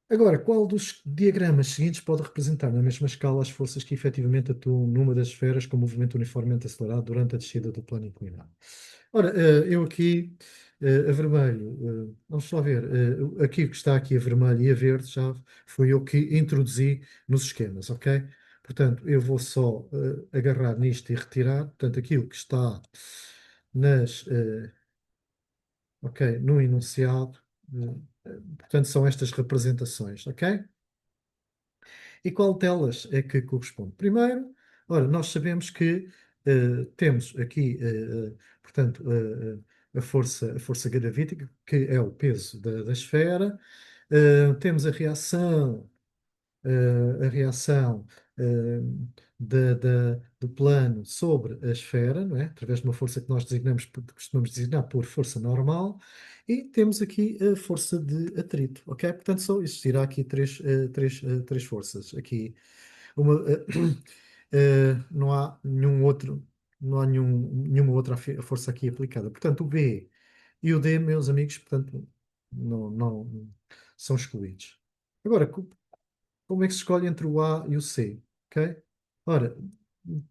Agora, qual dos diagramas seguintes pode representar na mesma escala as forças que efetivamente atuam numa das esferas com movimento uniformemente acelerado durante a descida do plano inclinado? Ora, eu aqui, a vermelho, vamos lá ver, aqui o que está aqui a vermelho e a verde já fui eu que introduzi nos esquemas, ok? Portanto, eu vou só agarrar nisto e retirar, portanto, aquilo que está ok, no enunciado, portanto, são estas representações, ok? E qual delas é que corresponde? Primeiro, ora, nós sabemos que temos aqui, portanto, a força gravítica, que é o peso da esfera. Temos a reação eh, do plano sobre a esfera, não é? Através de uma força que nós costumamos designar por força normal, e temos aqui a força de atrito, ok? Portanto, só existirá aqui três forças. Aqui, não há nenhum outro, não há nenhuma outra força aqui aplicada. Portanto, o B e o D, meus amigos, portanto, não são excluídos. Agora, como é que se escolhe entre o A e o C? Ok? Ora,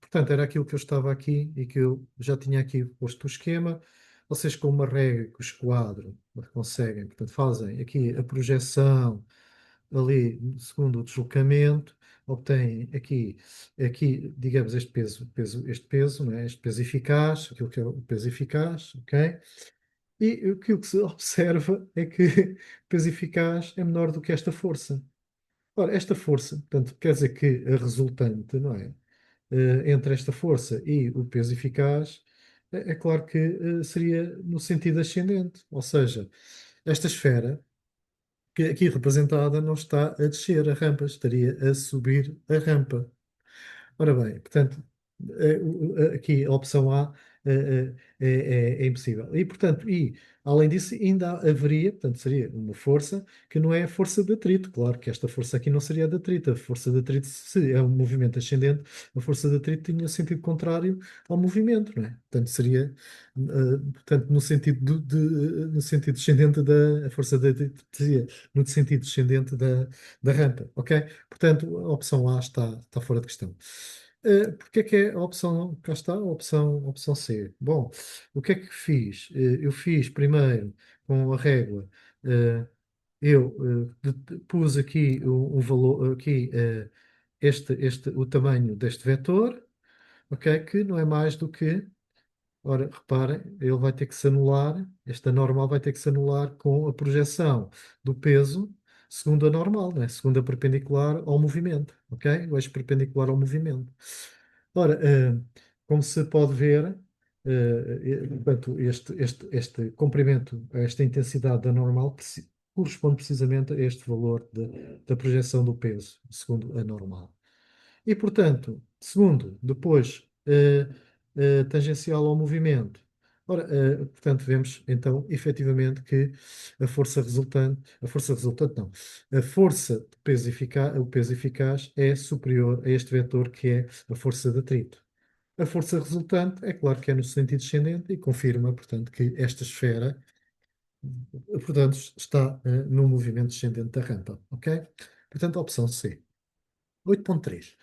portanto, era aquilo que eu estava aqui e que eu já tinha aqui posto o esquema. Vocês, com uma regra que o esquadro conseguem, portanto, fazem aqui a projeção ali segundo o deslocamento, obtêm aqui, digamos, este peso, não é? Este peso eficaz, aquilo que é o peso eficaz, ok? E o que se observa é que o peso eficaz é menor do que esta força. Ora, esta força, portanto, quer dizer que a resultante, não é? Entre esta força e o peso eficaz, é claro que seria no sentido ascendente. Ou seja, esta esfera, que aqui representada, não está a descer a rampa, estaria a subir a rampa. Ora bem, portanto, aqui a opção A é impossível. E, portanto, além disso, ainda haveria, portanto, seria uma força que não é a força de atrito. Claro que esta força aqui não seria de atrito. A força de atrito, se é um movimento ascendente, a força de atrito tinha sentido contrário ao movimento, não é? Portanto, seria, portanto, no sentido descendente a força de atrito seria no sentido descendente da rampa, ok? Portanto, a opção A está fora de questão. Porque é que é a opção, cá está, a opção C? Bom, o que é que fiz? Eu fiz primeiro com a régua, eh, eu pus aqui um valor, aqui o tamanho deste vetor, ok? Que não é mais do que, ora, reparem, ele vai ter que se anular, esta normal vai ter que se anular com a projeção do peso segundo a normal, né? Segundo a perpendicular ao movimento, ok? O eixo perpendicular ao movimento. Ora, como se pode ver, portanto, este comprimento, esta intensidade da normal corresponde precisamente a este valor da projeção do peso, segundo a normal. E, portanto, segundo, depois, tangencial ao movimento. Ora, portanto, vemos então efetivamente que a força resultante não, a força de peso eficaz, o peso eficaz é superior a este vetor que é a força de atrito. A força resultante, é claro que é no sentido descendente e confirma, portanto, que esta esfera, portanto, está no movimento descendente da rampa, ok? Portanto, a opção C. 8.3.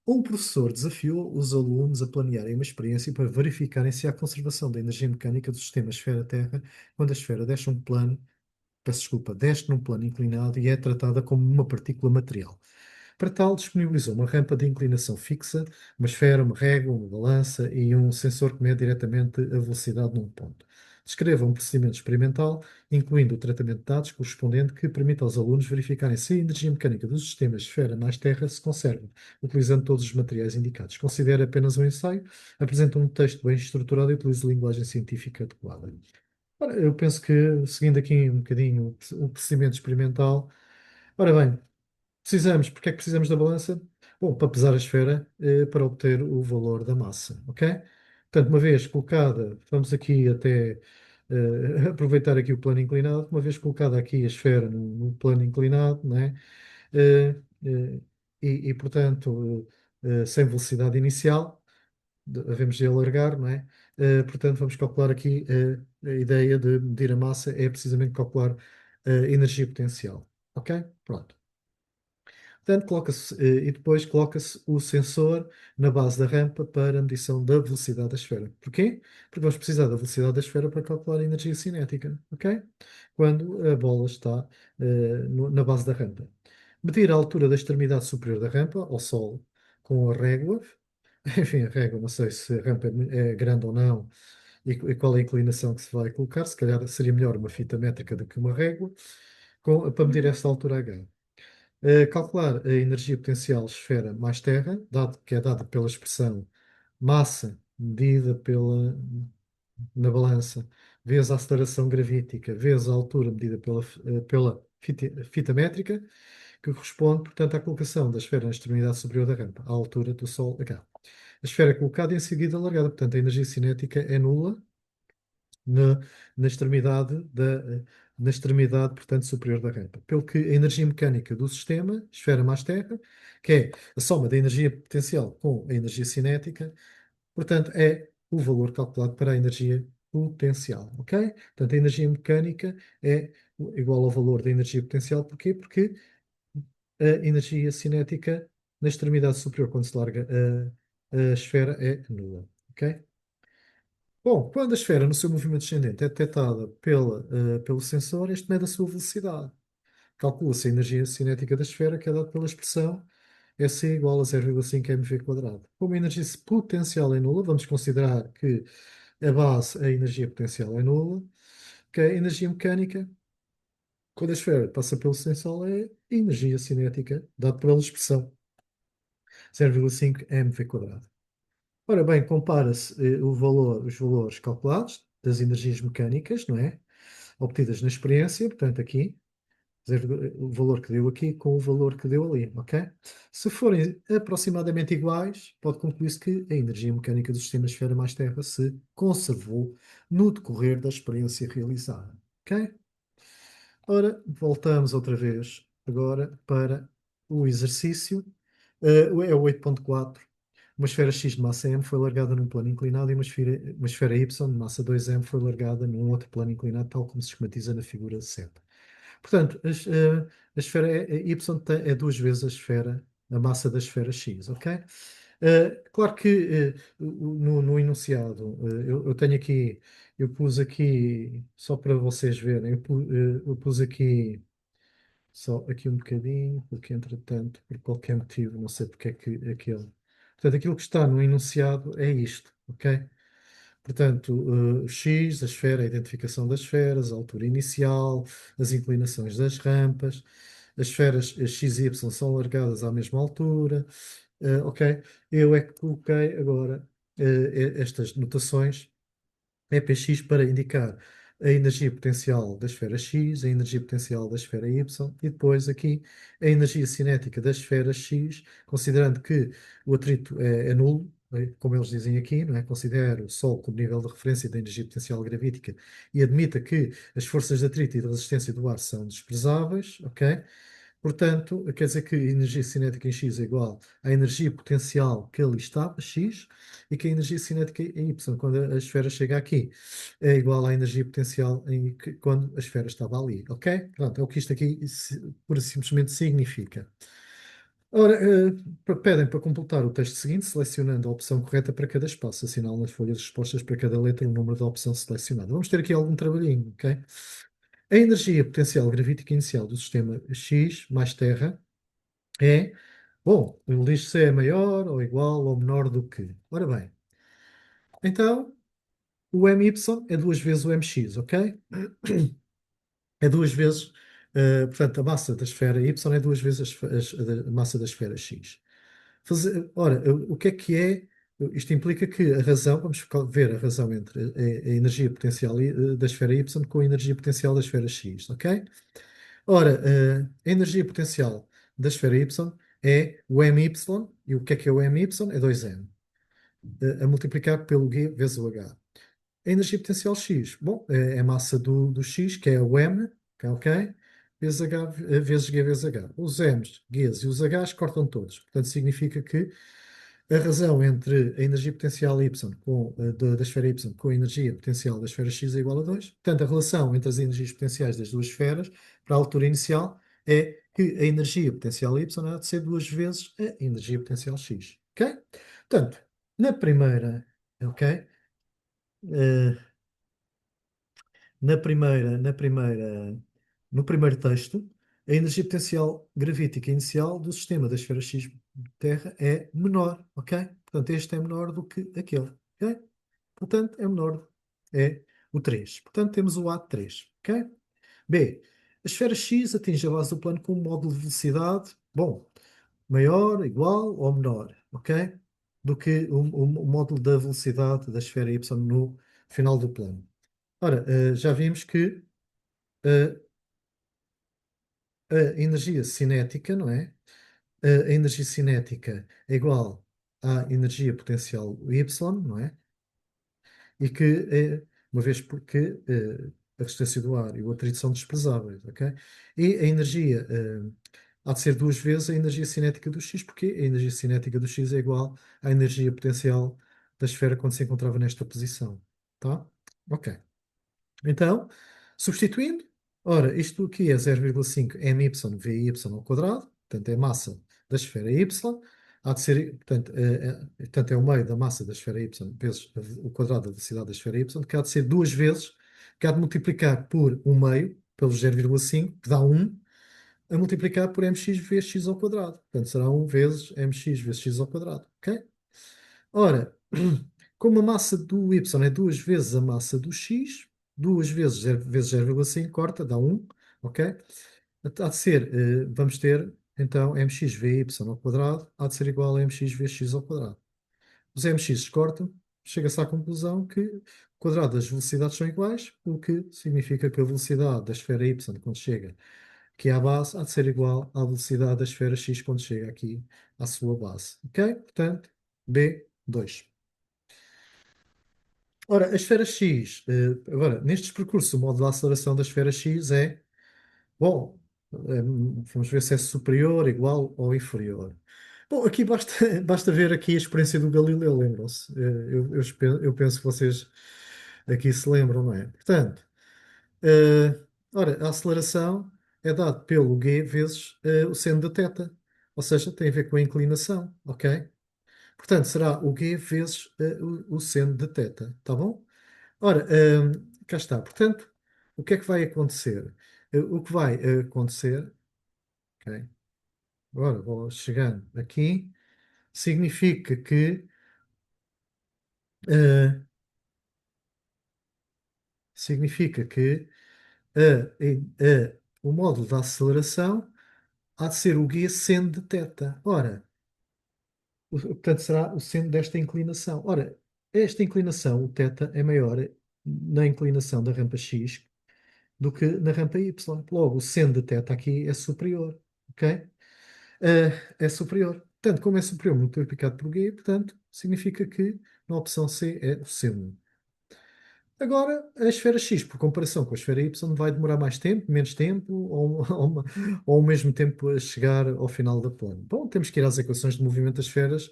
Um professor desafiou os alunos a planearem uma experiência para verificarem se há conservação da energia mecânica do sistema esfera-terra quando a esfera desce um plano, peço desculpa, desce num plano inclinado e é tratada como uma partícula material. Para tal, disponibilizou uma rampa de inclinação fixa, uma esfera, uma régua, uma balança e um sensor que mede diretamente a velocidade num ponto. Descreva um procedimento experimental, incluindo o tratamento de dados correspondente, que permita aos alunos verificarem se a energia mecânica dos sistemas esfera mais Terra se conserva, utilizando todos os materiais indicados. Considere apenas um ensaio, apresente um texto bem estruturado e utilize linguagem científica adequada. Ora, eu penso que, seguindo aqui um bocadinho o procedimento experimental, ora bem, porque é que precisamos da balança? Bom, para pesar a esfera, para obter o valor da massa, ok? Portanto, uma vez colocada, vamos aqui até aproveitar aqui o plano inclinado, uma vez colocada aqui a esfera no plano inclinado, né? Eh, eh, portanto, sem velocidade inicial, devemos de alargar, não é? Portanto, vamos calcular aqui a ideia de medir a massa é precisamente calcular a energia potencial, ok? Pronto. Portanto, e depois coloca-se o sensor na base da rampa para a medição da velocidade da esfera. Porquê? Porque vamos precisar da velocidade da esfera para calcular a energia cinética, ok? Quando a bola está na base da rampa. Medir a altura da extremidade superior da rampa, ao solo, com a régua. Enfim, a régua, não sei se a rampa é grande ou não e qual é a inclinação que se vai colocar. Se calhar seria melhor uma fita métrica do que uma régua, para medir essa altura H. Calcular a energia potencial esfera mais terra, que é dada pela expressão massa medida na balança, vezes a aceleração gravítica, vezes a altura medida pela fita métrica, que corresponde, portanto, à colocação da esfera na extremidade superior da rampa, à altura do Sol H. A esfera é colocada e em seguida alargada, portanto, a energia cinética é nula na, na extremidade na extremidade, portanto, superior da rampa. Pelo que a energia mecânica do sistema, esfera mais terra, que é a soma da energia potencial com a energia cinética, portanto, é o valor calculado para a energia potencial, ok? Portanto, a energia mecânica é igual ao valor da energia potencial. Porquê? Porque a energia cinética na extremidade superior, quando se larga a esfera, é nula, ok? Bom, quando a esfera no seu movimento descendente é detectada pelo sensor, este mede a sua velocidade. Calcula-se a energia cinética da esfera, que é dada pela expressão SC igual a 0,5 mv quadrado. Como a energia potencial é nula, vamos considerar que a energia potencial é nula, que a energia mecânica, quando a esfera passa pelo sensor, é energia cinética, dada pela expressão 0,5 mv quadrado. Ora bem, compara-se os valores calculados das energias mecânicas, não é? Obtidas na experiência, portanto, aqui, o valor que deu aqui com o valor que deu ali, ok? Se forem aproximadamente iguais, pode concluir-se que a energia mecânica do sistema esfera mais Terra se conservou no decorrer da experiência realizada, ok? Ora, voltamos outra vez agora para o exercício. É o 8.4. Uma esfera X de massa m foi largada num plano inclinado e uma esfera Y de massa 2m foi largada num outro plano inclinado, tal como se esquematiza na figura 7. Portanto, a esfera Y é duas vezes a massa da esfera X, ok? Claro que no enunciado, eu tenho aqui, eu pus aqui, só para vocês verem, eu pus aqui só aqui um bocadinho, porque entretanto, por qualquer motivo, não sei porque é que aquele. Portanto, aquilo que está no enunciado é isto, ok? Portanto, X, a esfera, a identificação das esferas, a altura inicial, as inclinações das rampas, as esferas X e Y são largadas à mesma altura, ok? Eu é que coloquei agora estas notações EPX para indicar a energia potencial da esfera X, a energia potencial da esfera Y e depois aqui a energia cinética da esfera X, considerando que o atrito é nulo, como eles dizem aqui, não é? Considera o Sol como nível de referência da energia potencial gravítica e admita que as forças de atrito e de resistência do ar são desprezáveis, ok? Portanto, quer dizer que a energia cinética em X é igual à energia potencial que ali estava, X, e que a energia cinética em Y, quando a esfera chega aqui, é igual à energia potencial quando a esfera estava ali. Ok? Pronto, é o que isto aqui pura e simplesmente significa. Ora, pedem para completar o texto seguinte, selecionando a opção correta para cada espaço. Assinale nas folhas de respostas para cada letra o número da opção selecionada. Vamos ter aqui algum trabalhinho, ok? A energia potencial gravítica inicial do sistema X mais Terra é, bom, ele diz se é maior ou igual ou menor do que. Ora bem, então O MY é duas vezes o MX, ok? É duas vezes, portanto, a massa da esfera Y é duas vezes a massa da esfera X. Ora, o que é? Isto implica que a razão, vamos ver a razão entre a energia potencial da esfera Y com a energia potencial da esfera X, ok? Ora, a energia potencial da esfera Y é o MY, e o que é o MY? É 2M, a multiplicar pelo G vezes o H. A energia potencial X, bom, é a massa do X, que é o M, ok? Vezes H, vezes G vezes H. Os M's, G's e os H's cortam todos. Portanto, significa que a razão entre a energia potencial Y da esfera Y com a energia potencial da esfera X é igual a 2. Portanto, a relação entre as energias potenciais das duas esferas, para a altura inicial, é que a energia potencial Y há de ser duas vezes a energia potencial X. Ok? Portanto, na primeira, ok? Eh, no primeiro texto, a energia potencial gravítica inicial do sistema da esfera X de Terra é menor, ok? Portanto, este é menor do que aquele, ok? Portanto, é menor, é o 3. Portanto, temos o A de 3, ok? B, a esfera X atinge a base do plano com um módulo de velocidade, bom, maior, igual ou menor, ok? Do que o módulo da velocidade da esfera Y no final do plano. Ora, já vimos que a, a energia cinética, não é? A energia cinética é igual à energia potencial Y, não é? E que, uma vez porque a resistência do ar e o atrito são desprezáveis, ok? E a energia há de ser duas vezes a energia cinética do X, porque a energia cinética do X é igual à energia potencial da esfera quando se encontrava nesta posição, tá? Ok. Então, substituindo, ora, isto aqui é 0,5 MY ao quadrado, portanto é massa da esfera Y, há de ser, portanto, portanto, é o meio da massa da esfera Y vezes o quadrado da velocidade da esfera Y, que há de ser duas vezes, que há de multiplicar por um meio, pelos 0,5, que dá 1, a multiplicar por mx vezes x ao quadrado. Portanto, será 1 vezes mx vezes x ao quadrado, ok? Ora, como a massa do y é duas vezes a massa do x, duas vezes 0,5 corta, dá 1, ok? Há de ser, vamos ter, então, mx vezes y ao quadrado há de ser igual a mx vezes x ao quadrado. Os mx cortam, chega-se à conclusão que o quadrado das velocidades são iguais, o que significa que a velocidade da esfera y quando chega aqui à base há de ser igual à velocidade da esfera x quando chega aqui à sua base. Ok? Portanto, B2. Ora, a esfera X, agora, nestes percursos, o modo de aceleração da esfera X é, bom, vamos ver se é superior, igual ou inferior. Bom, aqui basta, basta ver aqui a experiência do Galileu, lembram-se? Eu penso que vocês aqui se lembram, não é? Portanto, eh, ora, a aceleração é dada pelo g vezes o seno da θ, ou seja, tem a ver com a inclinação, ok? Portanto, será o g vezes o seno de θ, tá bom? Ora, cá está. Portanto, o que é que vai acontecer? O que vai acontecer, ok? Agora vou chegando aqui, significa que, eh, significa que o módulo da aceleração há de ser o G seno de θ. Ora, portanto, será o seno desta inclinação. Ora, esta inclinação, o θ, é maior na inclinação da rampa X do que na rampa Y. Logo, o seno de θ aqui é superior. Ok? É superior. Portanto, como é superior multiplicado por G, portanto, significa que na opção C é o seno. Agora, a esfera X, por comparação com a esfera Y, vai demorar mais tempo, menos tempo, ou ao mesmo tempo a chegar ao final da plano. Bom, temos que ir às equações de movimento das esferas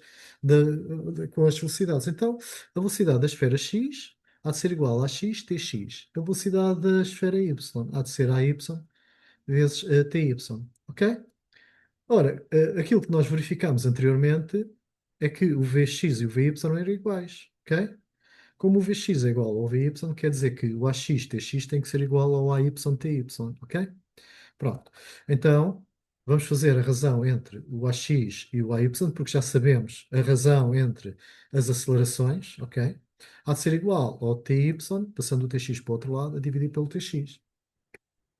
com as velocidades. Então, a velocidade da esfera X há de ser igual a x tx. A velocidade da esfera Y há de ser AY vezes TY. Ok? Ora, aquilo que nós verificamos anteriormente é que o Vx e o Vy eram iguais. Ok? Como o Vx é igual ao Vy, quer dizer que o AX TX tem que ser igual ao AY TY, ok? Pronto. Então, Vamos fazer a razão entre o AX e o AY, porque já sabemos a razão entre as acelerações, ok? Há de ser igual ao TY, passando o TX para o outro lado, a dividir pelo TX.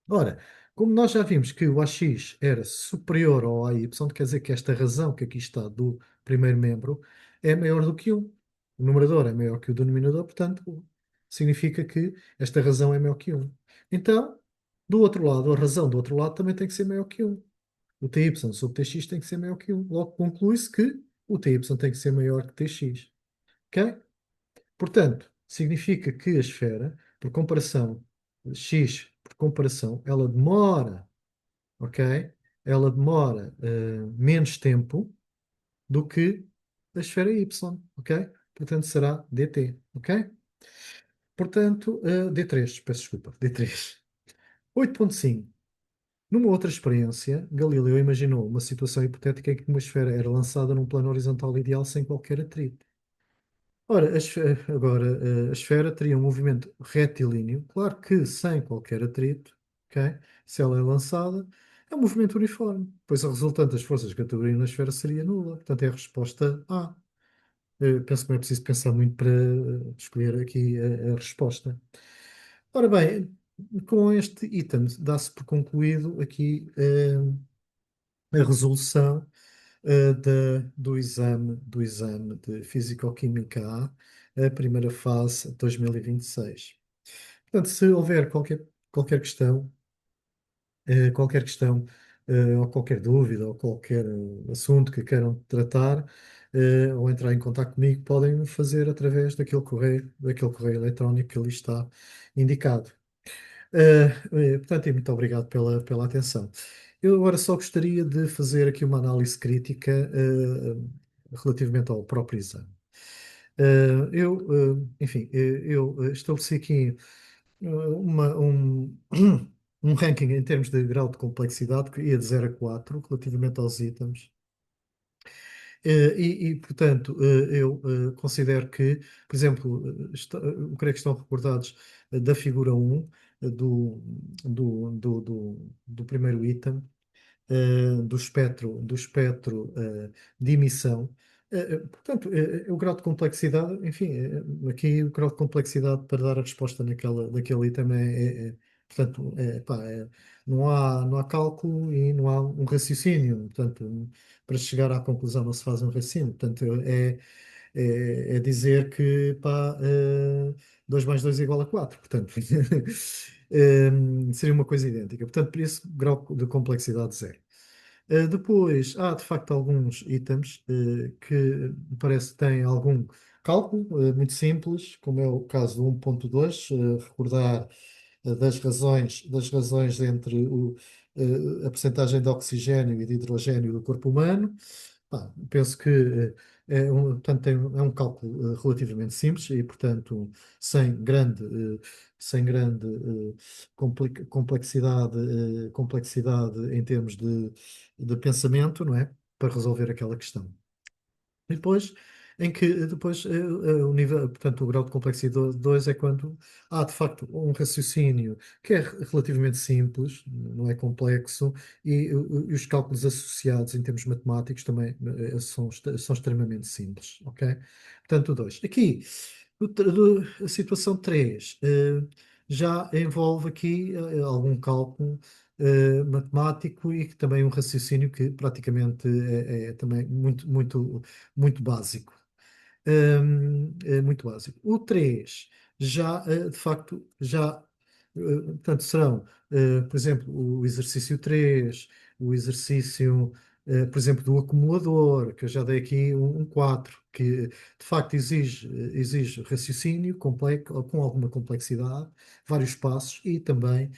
Ora, como nós já vimos que o AX era superior ao AY, quer dizer que esta razão que aqui está do primeiro membro é maior do que 1. O numerador é maior que o denominador, portanto, significa que esta razão é maior que 1. Então, do outro lado, a razão do outro lado também tem que ser maior que 1. O TY sobre TX tem que ser maior que 1. Logo conclui-se que o TY tem que ser maior que TX. Ok? Portanto, significa que a esfera, por comparação, x, por comparação, ela demora, ok? Ela demora menos tempo do que a esfera y, ok? Portanto, será dt, ok? Portanto, d3, peço desculpa, d3. 8.5. Numa outra experiência, Galileu imaginou uma situação hipotética em que uma esfera era lançada num plano horizontal ideal sem qualquer atrito. Ora, agora, a esfera teria um movimento retilíneo, claro que sem qualquer atrito, ok? Se ela é lançada, é um movimento uniforme, pois a resultante das forças que atribuem na esfera seria nula. Portanto, é a resposta A. Eu penso que não é preciso pensar muito para escolher aqui a resposta. Ora bem, com este item dá-se por concluído aqui a resolução do exame de Físico-Química A primeira fase 2026. Portanto, se houver qualquer questão, qualquer questão, ou qualquer dúvida, ou qualquer assunto que queiram tratar, ou entrar em contato comigo, podem fazer através daquele correio eletrónico que ali está indicado. Portanto, e muito obrigado pela atenção. Eu agora só gostaria de fazer aqui uma análise crítica, relativamente ao próprio exame. Enfim, eu estabeleci aqui um ranking em termos de grau de complexidade que ia de 0 a 4 relativamente aos itens. Portanto, eu considero que, por exemplo, eu creio que estão recordados da figura 1 do primeiro item, do espectro de emissão. Portanto, o grau de complexidade, enfim, aqui o grau de complexidade para dar a resposta naquele item portanto, pá, não há cálculo e não há um raciocínio. Portanto, para chegar à conclusão não se faz um raciocínio. Portanto, é dizer que pá, 2 mais 2 é igual a 4. Portanto, seria uma coisa idêntica. Portanto, por isso, grau de complexidade zero. Depois, há de facto alguns itens que me parece que têm algum cálculo muito simples, como é o caso do 1.2, recordar das razões entre a percentagem de oxigênio e de hidrogênio do corpo humano. Pá, penso que portanto, é um cálculo relativamente simples e, portanto, sem grande complexidade em termos de pensamento, não é? Para resolver aquela questão. E depois, em que depois o nível, portanto, o grau de complexidade 2 é quando há de facto um raciocínio que é relativamente simples, não é complexo, e os cálculos associados em termos matemáticos também são extremamente simples, ok? Portanto, o 2. Aqui, a situação 3 já envolve aqui algum cálculo matemático e que também um raciocínio que praticamente é também muito, muito, muito básico. É muito básico. O 3 já, de facto, portanto, serão, por exemplo, o exercício 3, o exercício, por exemplo, do acumulador, que eu já dei aqui um 4, que de facto exige raciocínio complexo, com alguma complexidade, vários passos e também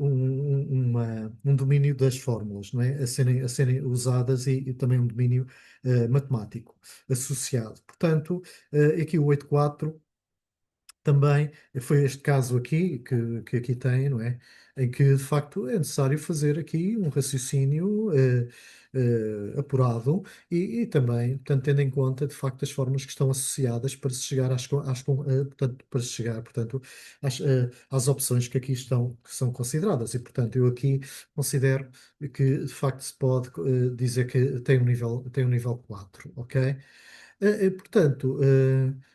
um domínio das fórmulas, não é? A serem usadas e também um domínio matemático associado. Portanto, aqui o 8.4 também foi este caso aqui, que aqui tem, não é? Em que, de facto, é necessário fazer aqui um raciocínio apurado e também, portanto, tendo em conta, de facto, as formas que estão associadas para se chegar portanto, para se chegar, portanto, às opções que aqui estão, que são consideradas. E, portanto, eu aqui considero que, de facto, se pode dizer que tem um nível 4, ok? Portanto,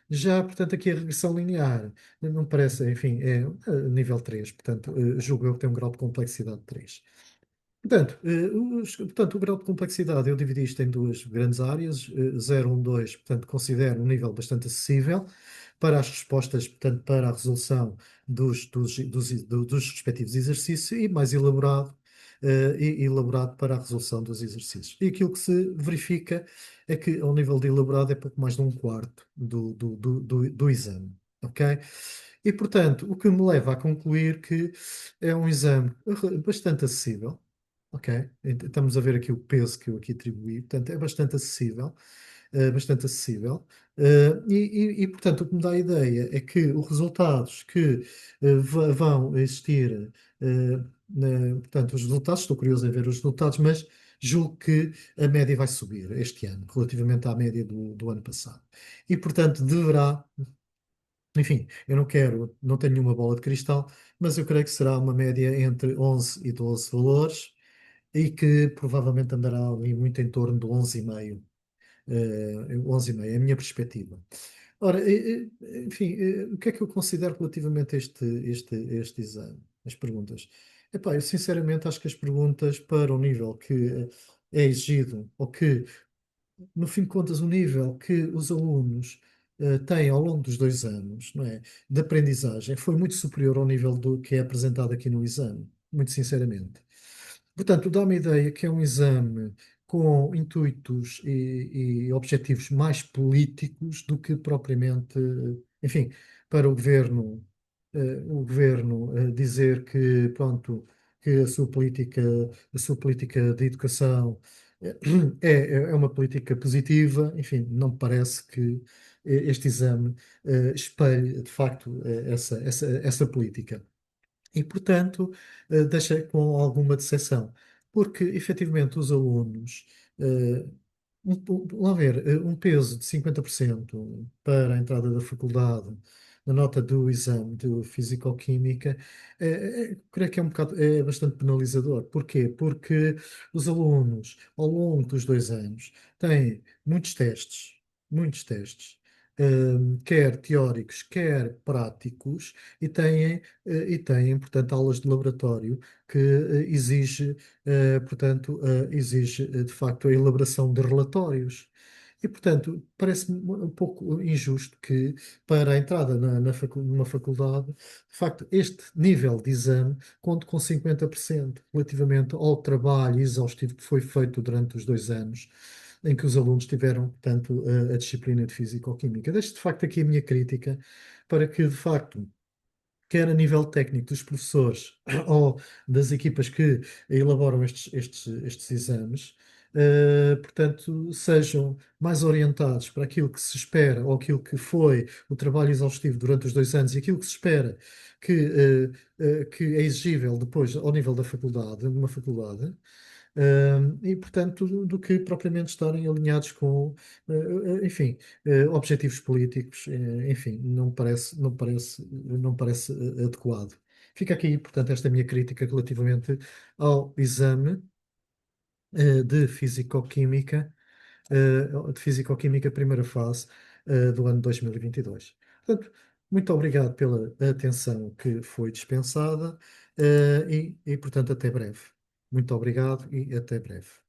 já portanto, aqui a regressão linear não parece, enfim, é nível 3, portanto, julgo eu que tem um grau de complexidade 3. Portanto, portanto, o grau de complexidade eu dividi isto em duas grandes áreas, 0, 1, 2, portanto, considero um nível bastante acessível para as respostas, portanto, para a resolução dos respectivos exercícios e mais elaborado, elaborado para a resolução dos exercícios. E aquilo que se verifica é que, ao nível de elaborado, é pouco mais de um quarto do exame, ok? E, portanto, o que me leva a concluir que é um exame bastante acessível. Ok, estamos a ver aqui o peso que eu aqui atribuí, portanto é bastante acessível, bastante acessível. Portanto, o que me dá a ideia é que os resultados que vão existir, portanto, os resultados, estou curioso em ver os resultados, mas julgo que a média vai subir este ano, relativamente à média do ano passado. E, portanto, deverá, enfim, eu não quero, não tenho nenhuma bola de cristal, mas eu creio que será uma média entre 11 e 12 valores e que provavelmente andará ali muito em torno de 11,5. 11,5 é a minha perspectiva. Ora, enfim, o que é que eu considero relativamente a este exame? As perguntas. Epá, eu sinceramente acho que as perguntas para o nível que é exigido, ou que, no fim de contas, o nível que os alunos têm ao longo dos 2 anos, não é, de aprendizagem, foi muito superior ao nível do que é apresentado aqui no exame, muito sinceramente. Portanto, dá-me a ideia que é um exame com intuitos e objetivos mais políticos do que propriamente, enfim, para o governo dizer que, pronto, que a sua política de educação eh, é uma política positiva. Enfim, não me parece que este exame espelhe, de facto, essa política. E, portanto, deixa com alguma decepção, porque efetivamente os alunos, eh, lá ver, um peso de 50% para a entrada da faculdade, na nota do exame de Físico-Química, creio que é um bocado, é bastante penalizador. Porquê? Porque os alunos, ao longo dos 2 anos, têm muitos testes, quer teóricos, quer práticos, e têm, portanto, aulas de laboratório que exige, de facto, a elaboração de relatórios. E, portanto, parece-me um pouco injusto que, para a entrada numa faculdade, de facto, este nível de exame conte com 50% relativamente ao trabalho exaustivo que foi feito durante os 2 anos, em que os alunos tiveram, portanto, a disciplina de Físico-Química. Deixo, de facto, aqui a minha crítica para que, de facto, quer a nível técnico dos professores ou das equipas que elaboram estes exames, portanto, sejam mais orientados para aquilo que se espera ou aquilo que foi o trabalho exaustivo durante os 2 anos e aquilo que se espera que é exigível depois ao nível da faculdade, de uma faculdade. E, portanto, do que propriamente estarem alinhados com, enfim, objetivos políticos, enfim, não parece adequado. Fica aqui, portanto, esta minha crítica relativamente ao exame de Físico-Química, primeira fase, do ano 2022. Portanto, muito obrigado pela atenção que foi dispensada, portanto, até breve. Muito obrigado e até breve.